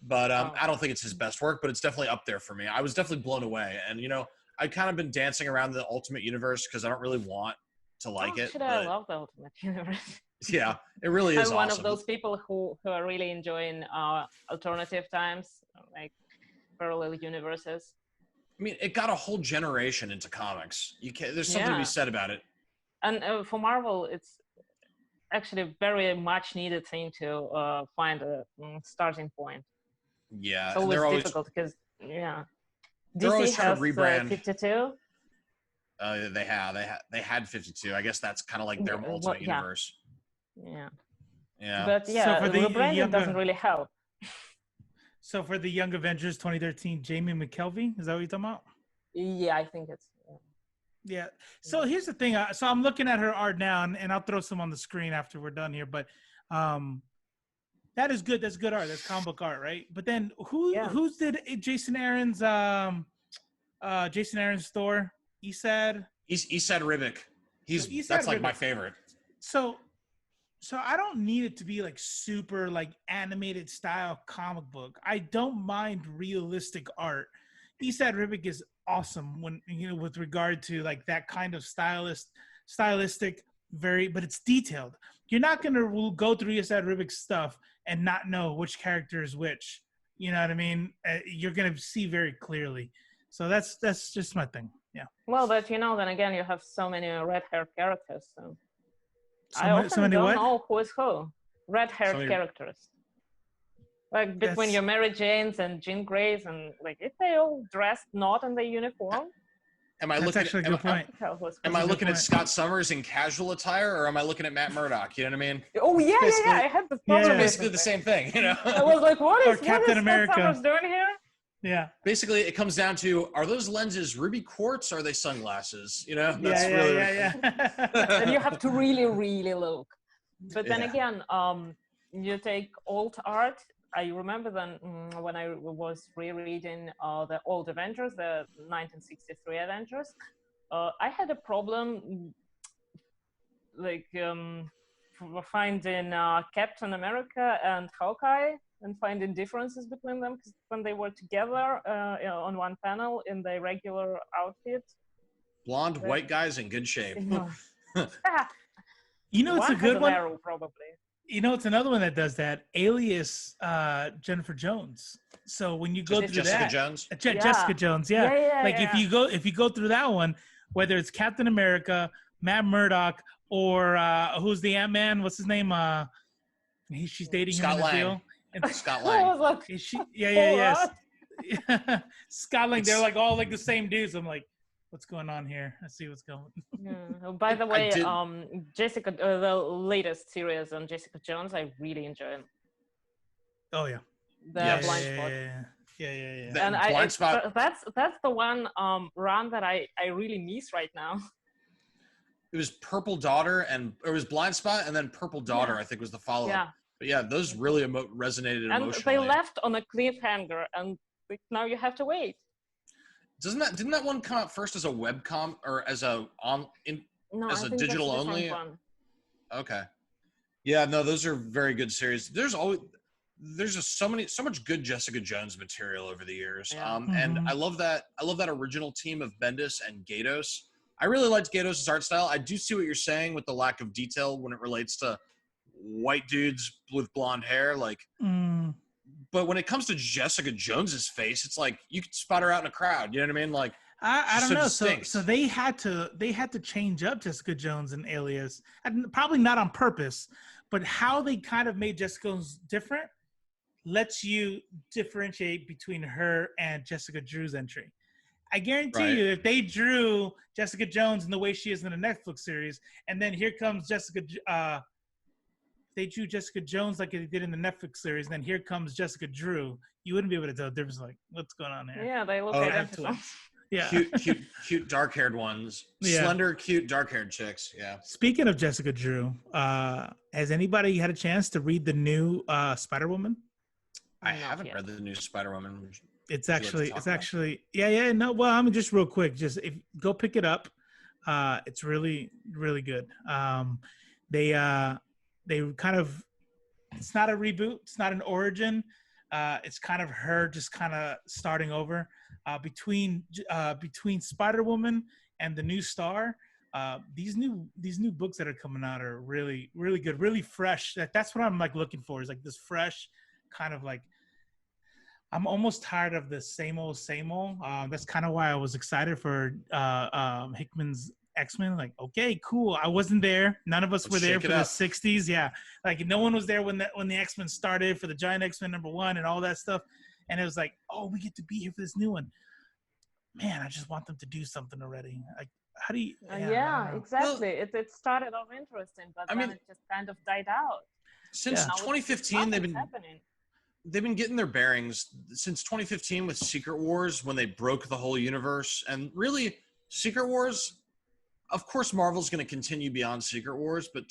but I don't think it's his best work, but it's definitely up there for me. I was definitely blown away, and you know, I've kind of been dancing around the Ultimate Universe because I don't really want to like it. I love the Ultimate Universe. Yeah, it really is. I'm one of those people who are really enjoying alternative times, like parallel universes. I mean, it got a whole generation into comics. There's something to be said about it. And for Marvel, it's actually a very much needed thing to find a starting point. Yeah, it's always difficult because they're always trying to rebrand. 52. They had 52. I guess that's kind of like their Ultimate Universe. Yeah. But so for the rebranding doesn't really help. So for the Young Avengers 2013, Jamie McKelvey, is that what you're talking about? Yeah, I think it's. Yeah. So here's the thing. So I'm looking at her art now, and I'll throw some on the screen after we're done here. But that is good. That's good art. That's comic book art, right? But then who's did Jason Aaron's store? Esad Ribic. That's like my favorite. So I don't need it to be like super like animated style comic book. I don't mind realistic art. Esad Ribic is awesome when with regard to like that kind of stylistic, but it's detailed. You're not gonna go through Esad Ribic's stuff and not know which character is which. You know what I mean? You're gonna see very clearly. So that's just my thing. Yeah. Well, but then again, you have so many red-haired characters. So I often so many don't know who is who. Red-haired characters. Like between your Mary Janes and Jean Greys, and like if they all dressed not in the uniform. Am I looking at Scott Summers in casual attire, or am I looking at Matt Murdock? You know what I mean? Oh yeah, I had the problem. It's basically the same thing, you know. I was like, what is Captain America Scott Summers doing here? Yeah. Basically, it comes down to: are those lenses ruby quartz? Or are they sunglasses? You know, that's And you have to really, really look. But then again, you take old art. I remember then when I was rereading the old Avengers, the 1963 Avengers, I had a problem like finding Captain America and Hawkeye and finding differences between them, because when they were together on one panel in their regular outfit. Blonde, white guys in good shape. It's a good one. Arrow, probably. It's another one that does that. Alias Jennifer Jones. So when you go through Jessica that, Jones? Jessica Jones, if you go through that one, whether it's Captain America, Matt Murdock, or who's the Ant-Man? What's his name? She's dating Scott him in the Lang. deal. And Scott Lang. Is she? Yes. Scott Lang. They're like all like the same dudes. I'm like, what's going on here. Let's see what's going. Yeah. Oh, by the way, did- Jessica, the latest series on Jessica Jones, I really enjoy Oh yeah. the Yes. Blind Spot. Yeah. The And Blind Spot. that's the one run that I really miss right now. It was Purple Daughter, and it was Blind Spot, and then Purple Daughter. Yeah. I think was the follow up. Yeah. But yeah, those really resonated And emotionally. they left on a cliffhanger, and now you have to wait. Didn't that one come out first as a webcom or as a No, as I a think digital that's a only? different one. Okay. Yeah, no, those are very good series. There's just so much good Jessica Jones material over the years. Yeah. And Mhm. I love that original team of Bendis and Gatos. I really liked Gatos' art style. I do see what you're saying with the lack of detail when it relates to white dudes with blonde hair, like Mm. but when it comes to Jessica Jones's face, it's like you could spot her out in a crowd. You know what I mean? Like I she's don't know. distinct. So they had to change up Jessica Jones and Alias, and probably not on purpose, but how they kind of made Jessica Jones different lets you differentiate between her and Jessica Drew's entry. I guarantee Right. you, if they drew Jessica Jones in the way she is in the Netflix series, and then here comes they drew Jessica Jones like they did in the Netflix series, and then here comes Jessica Drew, you wouldn't be able to tell the difference. Like, what's going on here? Yeah, they look Oh, identical. Yeah. cute dark-haired ones. Yeah. Slender, cute, dark-haired chicks. Yeah. Speaking of Jessica Drew, has anybody had a chance to read the new Spider-Woman? I Not haven't yet. read the new Spider-Woman. It's Would you like to actually, talk it's about it? actually, yeah. No, well, I'm just real quick. Just if go pick it up. It's really, really good. They kind of, it's not a reboot. It's not an origin. It's kind of her just kind of starting over. Between Spider-Woman and the new Star, these new books that are coming out are really, really good, really fresh. That's what I'm like looking for, is like this fresh kind of like. I'm almost tired of the same old. That's kind of why I was excited for Hickman's X-Men. Like, okay, cool. I wasn't there. None of us Let's were there shake for it the up. 60s. Yeah, like no one was there when the X-Men started for the Giant X-Men #1 and all that stuff. And it was like, oh, we get to be here for this new one. Man, I just want them to do something already. Like, how do you? I don't know. Exactly. It started off interesting, but I then mean- it just kind of died out. Since Yeah. Now it's- 2015, they've nothing's been happening. getting their bearings since 2015 with Secret Wars, when they broke the whole universe. And really, Secret Wars, of course, Marvel's going to continue beyond Secret Wars, but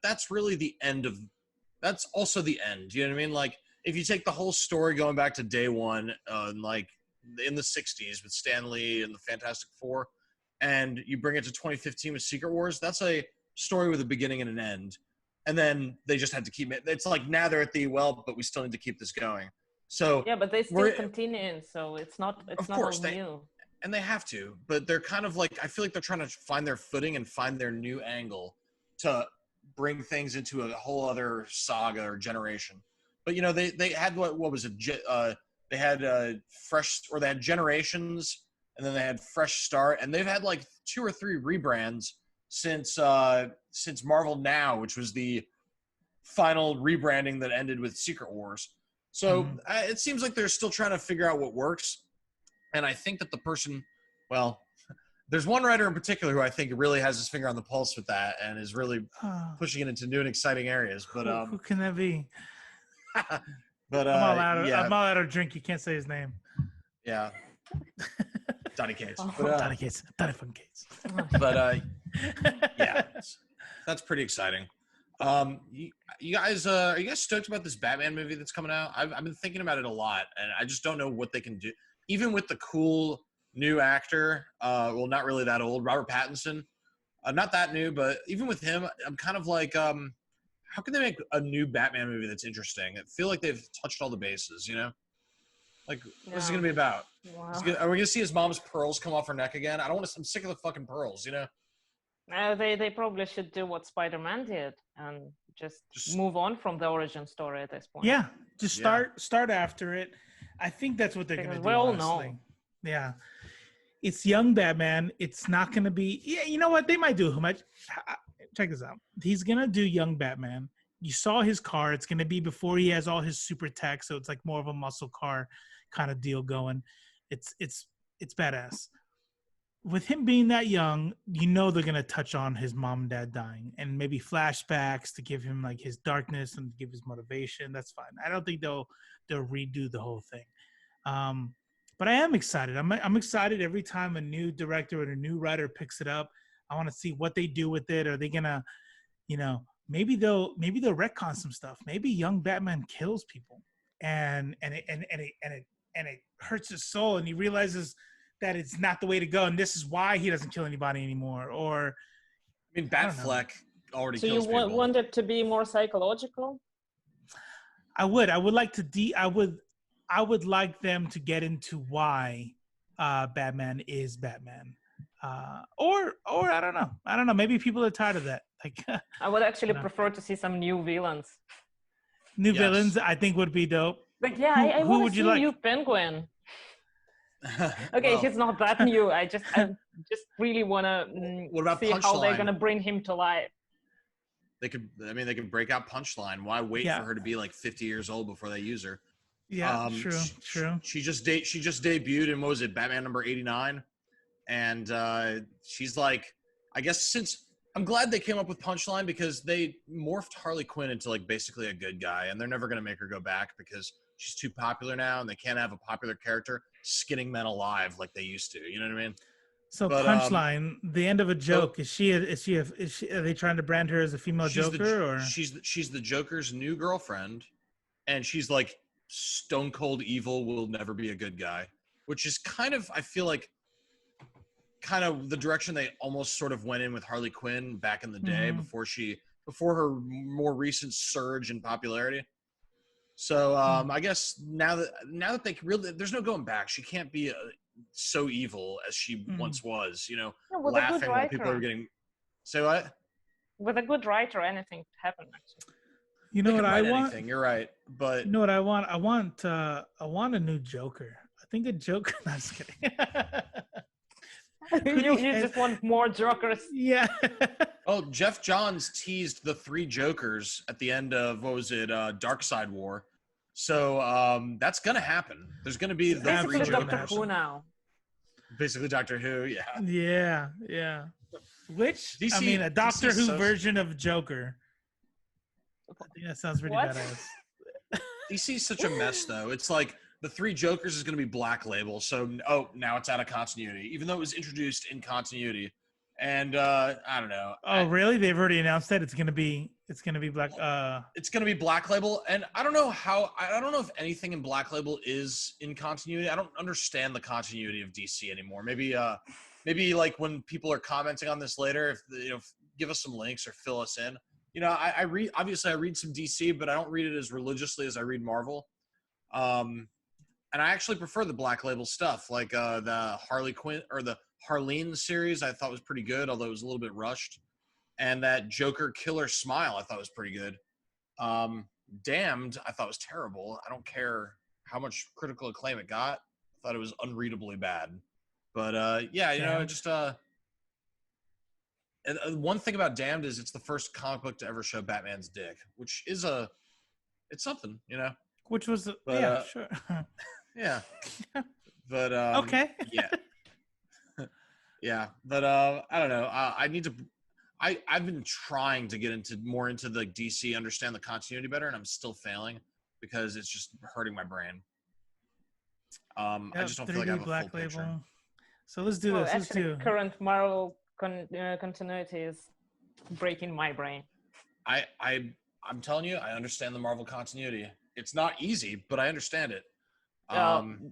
that's really the end of. That's also the end. You know what I mean? Like, if you take the whole story going back to day one, like in the 60s with Stan Lee and the Fantastic Four, and you bring it to 2015 with Secret Wars, that's a story with a beginning and an end. And then they just had to keep it. It's like now they're at the but we still need to keep this going. So Yeah, but they still We're- continue, so it's not Of all course, new. and they have to, but they're kind of like, I feel like they're trying to find their footing and find their new angle to bring things into a whole other saga or generation. But they had what was it? They had they had Generations, and then they had Fresh Start, and they've had like 2 or 3 rebrands since Marvel Now, which was the final rebranding that ended with Secret Wars. So it seems like they're still trying to figure out what works. And I think that the person, well, there's one writer in particular who I think really has his finger on the pulse with that and is really pushing it into new and exciting areas. But who can that be? but I'm all out of yeah, I'm all out of drink. You can't say his name. yeah. Donny Cates. Oh. But, Donny Cates. Donny fucking Cates. but yeah, that's pretty exciting. You guys, are you guys stoked about this Batman movie that's coming out? I've been thinking about it a lot, and I just don't know what they can do. Even with the cool new actor, well, not really that old, Robert Pattinson, not that new, but even with him, I'm kind of like, how can they make a new Batman movie that's interesting? I feel like they've touched all the bases, Like, what's it gonna be about? Wow. Are we gonna see his mom's pearls come off her neck again? I don't want to. I'm sick of the fucking pearls, They probably should do what Spider-Man did and just move on from the origin story at this point. Yeah, just start after it. I think that's what they're Because gonna do. we all honestly. know. Yeah, it's young Batman. It's not gonna be. Yeah, you know what? They might do him. Check this out. He's gonna do young Batman. You saw his car. It's gonna be before he has all his super tech, so it's like more of a muscle car kind of deal going. It's badass. with him being that young, you know they're gonna touch on his mom and dad dying, and maybe flashbacks to give him like his darkness and give his motivation. That's fine. I don't think they'll redo the whole thing. But I am excited. I'm excited every time a new director or a new writer picks it up. I want to see what they do with it. Are they gonna, maybe they'll retcon some stuff. Maybe young Batman kills people, and it hurts his soul, and he realizes that it's not the way to go, and this is why he doesn't kill anybody anymore. Or, I mean, Batfleck already So kills you people. want it to be more psychological? I would like to I would like them to get into why Batman is Batman. Or I don't know. Maybe people are tired of that. Like I would actually prefer to see some new villains. New villains, I think would be dope. Like, yeah, I who want would to you see like? new Penguin. Okay, Well, he's not that new. I just really want to What about see how they're Punchline? gonna bring him to life. They could break out Punchline. Why wait for her to be like 50 years old before they use her? Yeah, true. She just debuted in, what was it, Batman number 89, and she's like, I guess, since I'm glad they came up with Punchline, because they morphed Harley Quinn into like basically a good guy, and they're never gonna make her go back because she's too popular now, and they can't have a popular character skinning men alive like they used to. You know what I mean? So But, Punchline, the end of a joke. Is she? Are they trying to brand her as a female Joker, or she's the Joker's new girlfriend, and she's like stone cold evil, will never be a good guy, which is kind of, I feel like, kind of the direction they almost sort of went in with Harley Quinn back in the day, before her more recent surge in popularity. So I guess now that they really, there's no going back. She can't be so evil as she once was. With a good laughing while people writer. are getting. Say what? With a good writer, anything could happen. Actually, you know They what can I write want? anything, you're right, but You know what I want? I want a new Joker. I think a Joker. No, just kidding. you just want more Jokers. Yeah. oh, Jeff Johns teased the 3 Jokers at the end of, what was it, Dark Side War. So that's gonna happen. There's gonna be the 3 Basically, Jokers. Doctor Who now. Basically, Doctor Who. Yeah. Yeah. Which DC I mean, a Doctor Who so- version of Joker. I think that sounds pretty What? badass. DC's such a mess, though. It's like the 3 Jokers is going to be Black Label. So, now it's out of continuity, even though it was introduced in continuity. And I don't know. Oh, really? They've already announced that it's gonna be Black. It's going to be Black Label, and I don't know if anything in Black Label is in continuity. I don't understand the continuity of DC anymore. Maybe like when people are commenting on this later, if give us some links or fill us in. I read some DC, but I don't read it as religiously as I read Marvel. And I actually prefer the Black Label stuff, like the Harley Quinn or the Harleen series. I thought was pretty good, although it was a little bit rushed. And that Joker Killer Smile, I thought was pretty good. Damned, I thought was terrible. I don't care how much critical acclaim it got. I thought it was unreadably bad. But it just and one thing about Damned is it's the first comic book to ever show Batman's dick, which is it's something, Which was But, sure. Yeah. But Okay. Yeah. Yeah, but I don't know. I've been trying to get more into the DC, understand the continuity better, and I'm still failing because it's just hurting my brain. I just don't feel like I have a Black full picture. Label. So let's do Well, this. Let's actually, do. current Marvel continuity is breaking my brain. I'm telling you, I understand the Marvel continuity. It's not easy, but I understand it.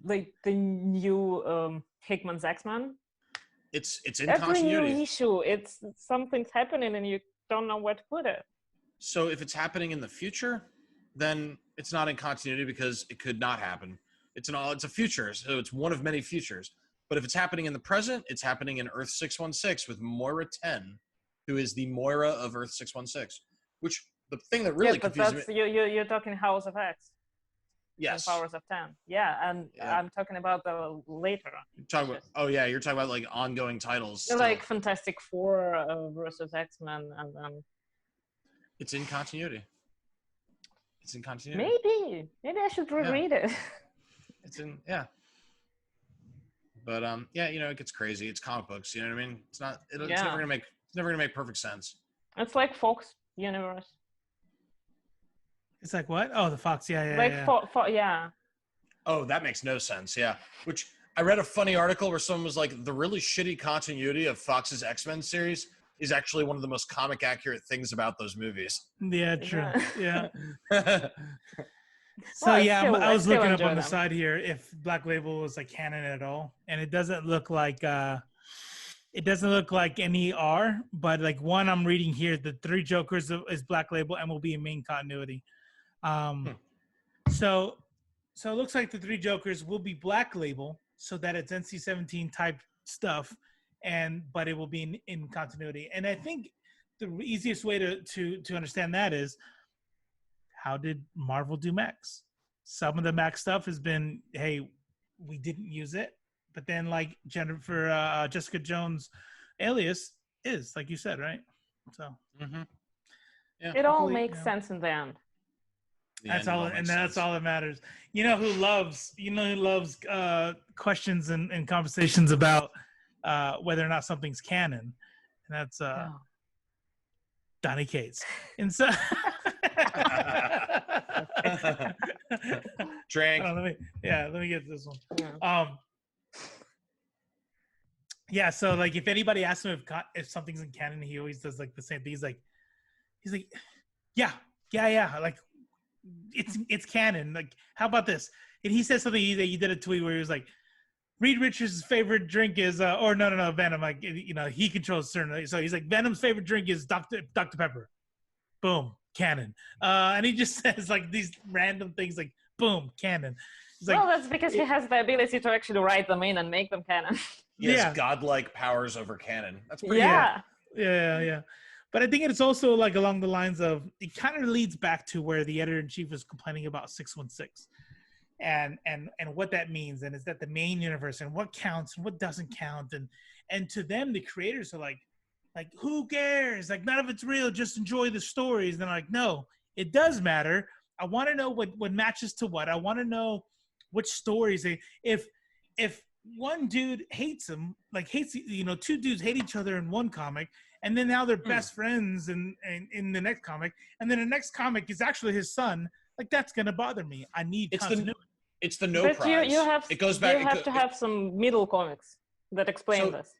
Like the new Hickman's X-Men. It's in Every continuity. new issue, something's happening and you don't know where to put it. So if it's happening in the future, then it's not in continuity because it could not happen. It's a future, so it's one of many futures. But if it's happening in the present, it's happening in Earth 616 with Moira 10, who is the Moira of Earth 616. Which the thing that really but confuses me. you're talking House of X. Yes. And Powers of 10. Yeah, and Yeah. I'm talking about the later. You're talking about like ongoing titles. They're still. like Fantastic Four versus X-Men, and then It's in continuity. It's in continuity. maybe I should reread it. It's in, yeah. But yeah, it gets crazy. It's comic books. You know what I mean? It's not. It's Yeah. never gonna make perfect sense. It's like Fox universe. It's like what? Oh, the Fox. Yeah, Like yeah. yeah. Oh, that makes no sense. Yeah. Which I read a funny article where someone was like, the really shitty continuity of Fox's X-Men series is actually one of the most comic accurate things about those movies. Yeah, true. Yeah. So Well, yeah, I was still looking up enjoy on the them. side here if Black Label was like canon at all, and it doesn't look like any are, but like one I'm reading here, the Three Jokers is Black Label and will be in main continuity. So it looks like the Three Jokers will be Black Label, so that it's NC-17 type stuff, but it will be in continuity. And I think the easiest way to understand that is, how did Marvel do Max? Some of the Max stuff has been, hey, we didn't use it, but then like Jessica Jones' Alias is, like you said, right? So yeah, it all makes sense in the end. That's all, and that's all that matters. You know who loves questions and conversations about whether or not something's canon, and that's Donnie Cates. And so drink. Let me get this one. Yeah. So like, if anybody asks him if something's in canon, he always does like the same thing. He's like, yeah. Like, it's canon. Like, how about this? And he said something. He did a tweet where he was like, Reed Richards' favorite drink is, or no, Venom. Like, he controls certain. So he's like, Venom's favorite drink is Dr. Pepper. Boom, canon. And he just says like these random things, like, boom, canon. He's like, well, that's because he has the ability to actually write them in and make them canon. He has godlike powers over canon. That's pretty. Yeah. But I think it's also like along the lines of, it kind of leads back to where the editor-in-chief was complaining about 616 and what that means. And is that the main universe and what counts and what doesn't count. And to them, the creators are like, who cares? Like, none of it's real. Just enjoy the stories. And they're like, no, it does matter. I want to know what matches to what. I want to know which stories. If one dude hates him, two dudes hate each other in one comic, and then now they're best friends in the next comic, and then the next comic is actually his son, like, that's gonna bother me. I need continuity. It's the no prize. It goes back. You have to have some middle comics that explain this.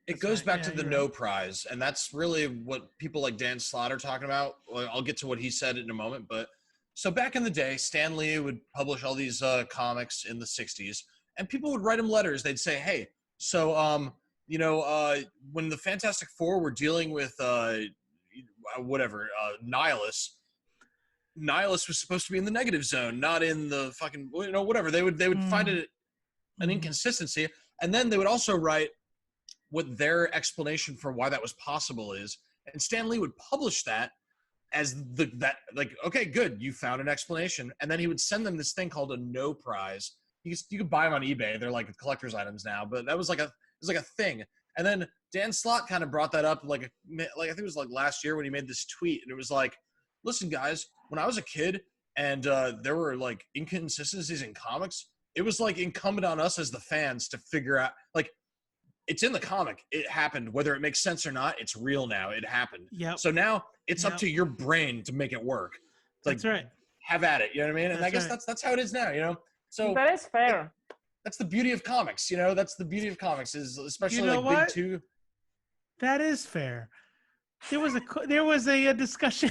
It goes back to the no prize, and that's really what people like Dan Slott are talking about. Well, I'll get to what he said in a moment, but so back in the day, Stan Lee would publish all these comics in the 60s, and people would write him letters. They'd say, hey, so when the Fantastic Four were dealing with Nihilus was supposed to be in the negative zone, not in the fucking whatever. They would find it an inconsistency, and then they would also write what their explanation for why that was possible is, and Stan Lee would publish that as okay, good, you found an explanation, and then he would send them this thing called a no prize. You could buy them on eBay. They're like collector's items now, but that was like a thing. And then Dan Slott kind of brought that up like I think it was like last year when he made this tweet, and it was like, listen guys, when I was a kid and there were like inconsistencies in comics, it was like incumbent on us as the fans to figure out, like, it's in the comic, it happened, whether it makes sense or not, it's real now, it happened. Yep. So now it's up to your brain to make it work. Like, that's right. Have at it, you know what I mean? And I guess that's how it is now, So that is fair. That's the beauty of comics, That's the beauty of comics, is especially what? Big Two. That is fair. There was a discussion.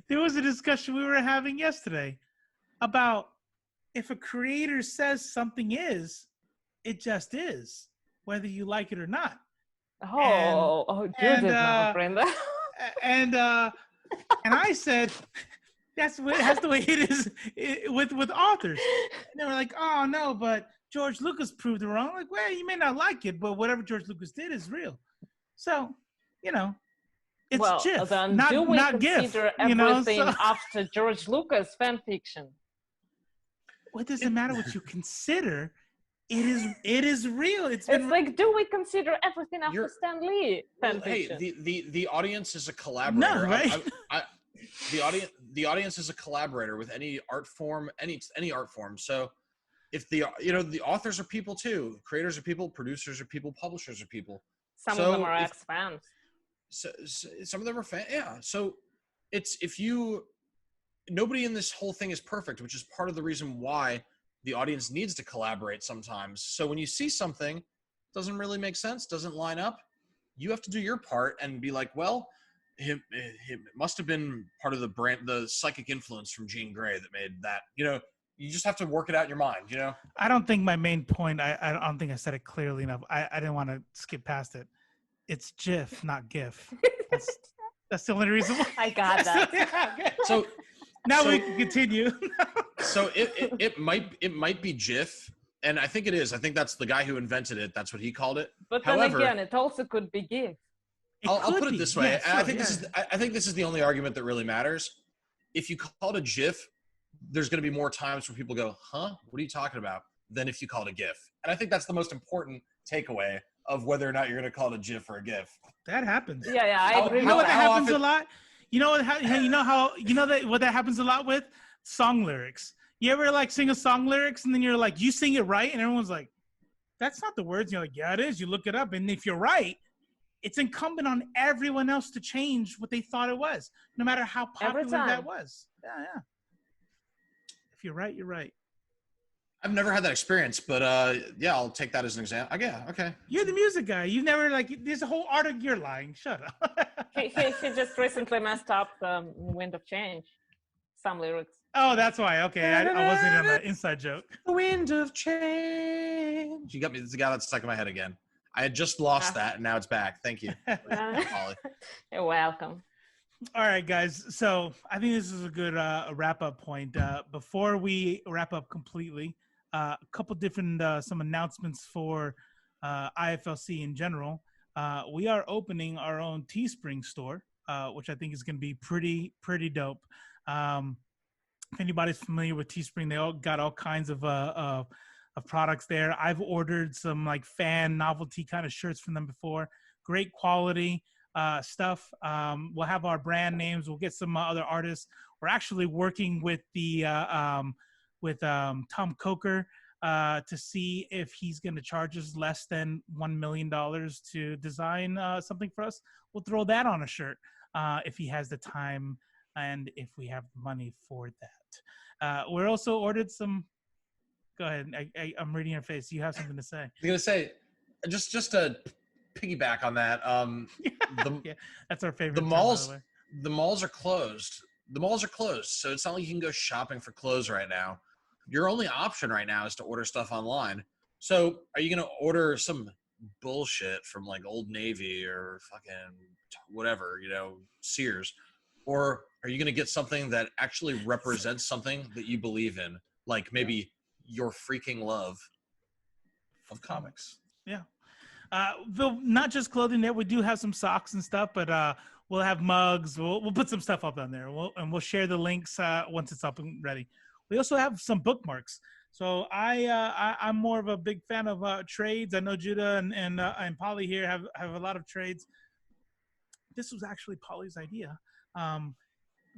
There was a discussion we were having yesterday about if a creator says something is, it just is, whether you like it or not. You did not, Brenda. And I said, that's the way it is with authors. And they were like, oh no, but George Lucas proved it wrong. Like, well, you may not like it, but whatever George Lucas did is real. So, it's GIF, then not do we not consider GIF. everything after George Lucas fan fiction? What does it matter what you consider? It is real. It's like, do we consider everything after Stan Lee fan fiction? Hey, the audience is a collaborator. No, right? The audience is a collaborator with any art form, any art form. So if the the authors are people too, creators are people, producers are people, publishers are people. Some of them are ex-fans. So some of them are fans. Yeah. So it's nobody in this whole thing is perfect, which is part of the reason why the audience needs to collaborate sometimes. So when you see something doesn't really make sense, doesn't line up, you have to do your part and be like, well, it must have been part of the psychic influence from Jean Grey that made that. You just have to work it out in your mind. I don't think my main point. I don't think I said it clearly enough. I didn't want to skip past it. It's GIF, not GIF. That's the only reason why. I got that. So now we can continue. So it might be GIF, and I think it is. I think that's the guy who invented it. That's what he called it. But then again, it also could be GIF. I'll put it this way. Yeah, sure, I think this is the only argument that really matters. If you call it a GIF, there's going to be more times where people go, "Huh? What are you talking about?" than if you call it a GIF. And I think that's the most important takeaway of whether or not you're going to call it a GIF or a GIF. That happens. Yeah, I agree. You know what that happens a lot? You know what that happens a lot with? Song lyrics. You ever like sing a song lyrics and then you're like, you sing it right, and everyone's like, that's not the words. And you're like, yeah, it is. You look it up, and if you're right, it's incumbent on everyone else to change what they thought it was, no matter how popular that was. Yeah. If you're right, you're right. I've never had that experience, but yeah, I'll take that as an example. Yeah, okay. You're the music guy. You've never there's a whole art of you're lying. Shut up. he just recently messed up the Wind of Change. Some lyrics. Oh, that's why. Okay, I wasn't on that inside joke. The wind of change. You got me. Got that stuck in my head again. I had just lost that, and now it's back. Thank you, Holly. You're welcome. All right, guys. So I think this is a good wrap-up point. Before we wrap up completely, a couple different some announcements for IFLC in general. We are opening our own Teespring store, which I think is going to be pretty dope. If anybody's familiar with Teespring, they all got all kinds of products there. I've ordered some like fan novelty kind of shirts from them before. Great quality stuff. We'll have our brand names. We'll get some other artists. We're actually working with the Tom Coker to see if he's going to charge us less than $1 million to design something for us. We'll throw that on a shirt if he has the time and if we have the money for that. We're also ordered some. Go ahead. I'm reading your face. You have something to say. I'm gonna say, just to piggyback on that. Yeah, that's our favorite. The malls are closed. The malls are closed, so it's not like you can go shopping for clothes right now. Your only option right now is to order stuff online. So, are you gonna order some bullshit from like Old Navy or fucking whatever, Sears, or are you gonna get something that actually represents something that you believe in, like maybe your freaking love of comics? Yeah. Not just clothing there. We do have some socks and stuff, but we'll have mugs. We'll put some stuff up on there. We'll share the links once it's up and ready. We also have some bookmarks. So I'm more of a big fan of trades. I know Judah and Polly here have a lot of trades. This was actually Polly's idea.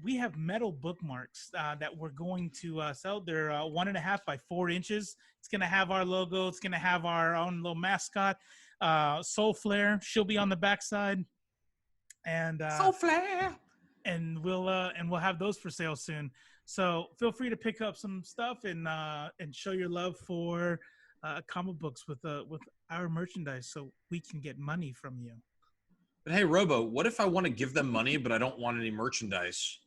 We have metal bookmarks that we're going to sell. They're 1.5 by 4 inches. It's going to have our logo. It's going to have our own little mascot, Soul Flare. She'll be on the backside. And Soul Flare. And we'll have those for sale soon. So feel free to pick up some stuff and show your love for comic books with our merchandise, so we can get money from you. But hey, Robo, what if I want to give them money, but I don't want any merchandise?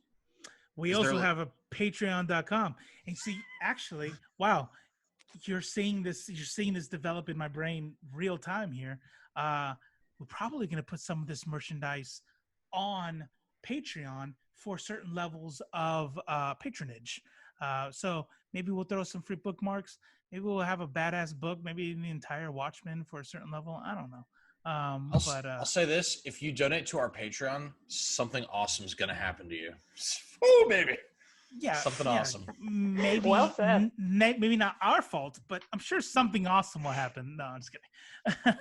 We also have a patreon.com. And see, actually, wow, you're seeing this develop in my brain real time here. We're probably going to put some of this merchandise on Patreon for certain levels of patronage. So maybe we'll throw some free bookmarks. Maybe we'll have a badass book, maybe the entire Watchmen for a certain level. I don't know. I'll say this: if you donate to our Patreon, something awesome is going to happen to you. Oh, baby! Yeah, something awesome. Maybe, well said. Maybe not our fault, but I'm sure something awesome will happen. No, I'm just kidding.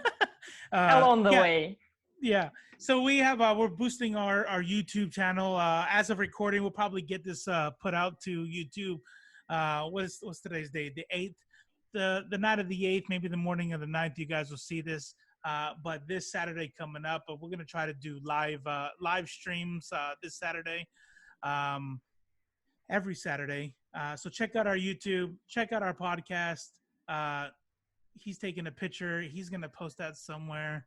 Along the way. Yeah. So we have we're boosting our YouTube channel. As of recording, we'll probably get this put out to YouTube. What's today's date? The 8th. the night of the 8th, maybe the morning of the 9th, you guys will see this. But this Saturday coming up, but we're gonna try to do live streams this Saturday, every Saturday. So check out our YouTube, check out our podcast. He's taking a picture. He's gonna post that somewhere.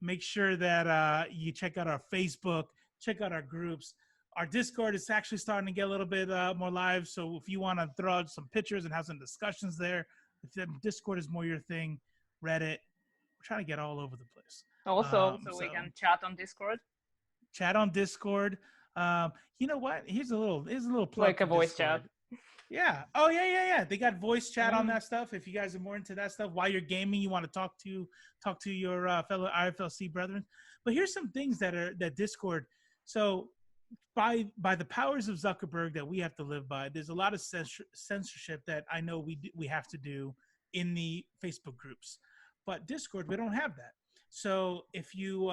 Make sure that you check out our Facebook, check out our groups. Our Discord is actually starting to get a little bit more live. So if you want to throw out some pictures and have some discussions there, if the Discord is more your thing, Reddit, we're trying to get all over the place. Also, so we can chat on Discord. Chat on Discord. You know what? Here's a little plug. Like a voice Discord. chat. Yeah. Oh yeah. They got voice chat on that stuff. If you guys are more into that stuff, while you're gaming, you want to talk to your fellow IFLC brethren. But here's some things that Discord. So by the powers of Zuckerberg that we have to live by, there's a lot of censorship that I know we have to do in the Facebook groups. But Discord, we don't have that. So if you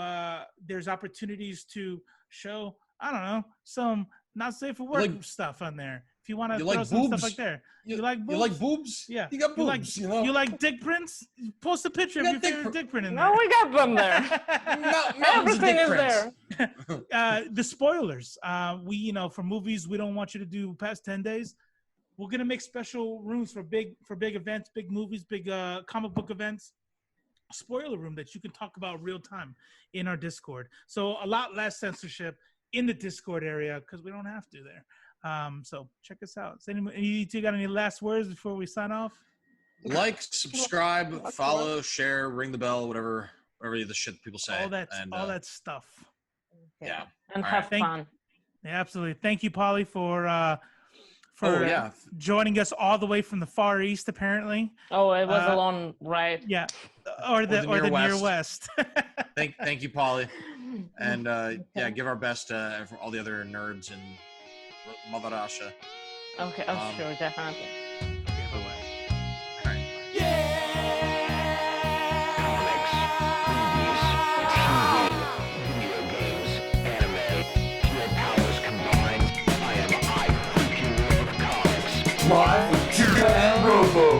there's opportunities to show, I don't know, some not safe for work stuff on there. If you want to throw some stuff like there. You like boobs? You like boobs? Yeah. You got boobs, you know? You like dick prints? Post a picture of your favorite dick print in there. No, we got them there. Everything is there. The spoilers. We, for movies, we don't want you to do past 10 days. We're gonna make special rooms for big events, big movies, big comic book events. Spoiler room that you can talk about real time in our Discord. So a lot less censorship in the Discord area because we don't have to there. So check us out. You two got any last words before we sign off? Like, subscribe, follow, share, ring the bell, whatever the shit people say. All that stuff. Yeah. And have fun. Yeah, absolutely. Thank you, Polly, for joining us all the way from the Far East, apparently. Oh, it was a long ride. Yeah. Or the near west. Thank you, Polly. And give our best for all the other nerds in Mother Russia. Okay, sure, definitely. Bye-bye. All right. Comics, movies, TV, video games, anime, your powers combined. I freaking love comics. Live, Robo.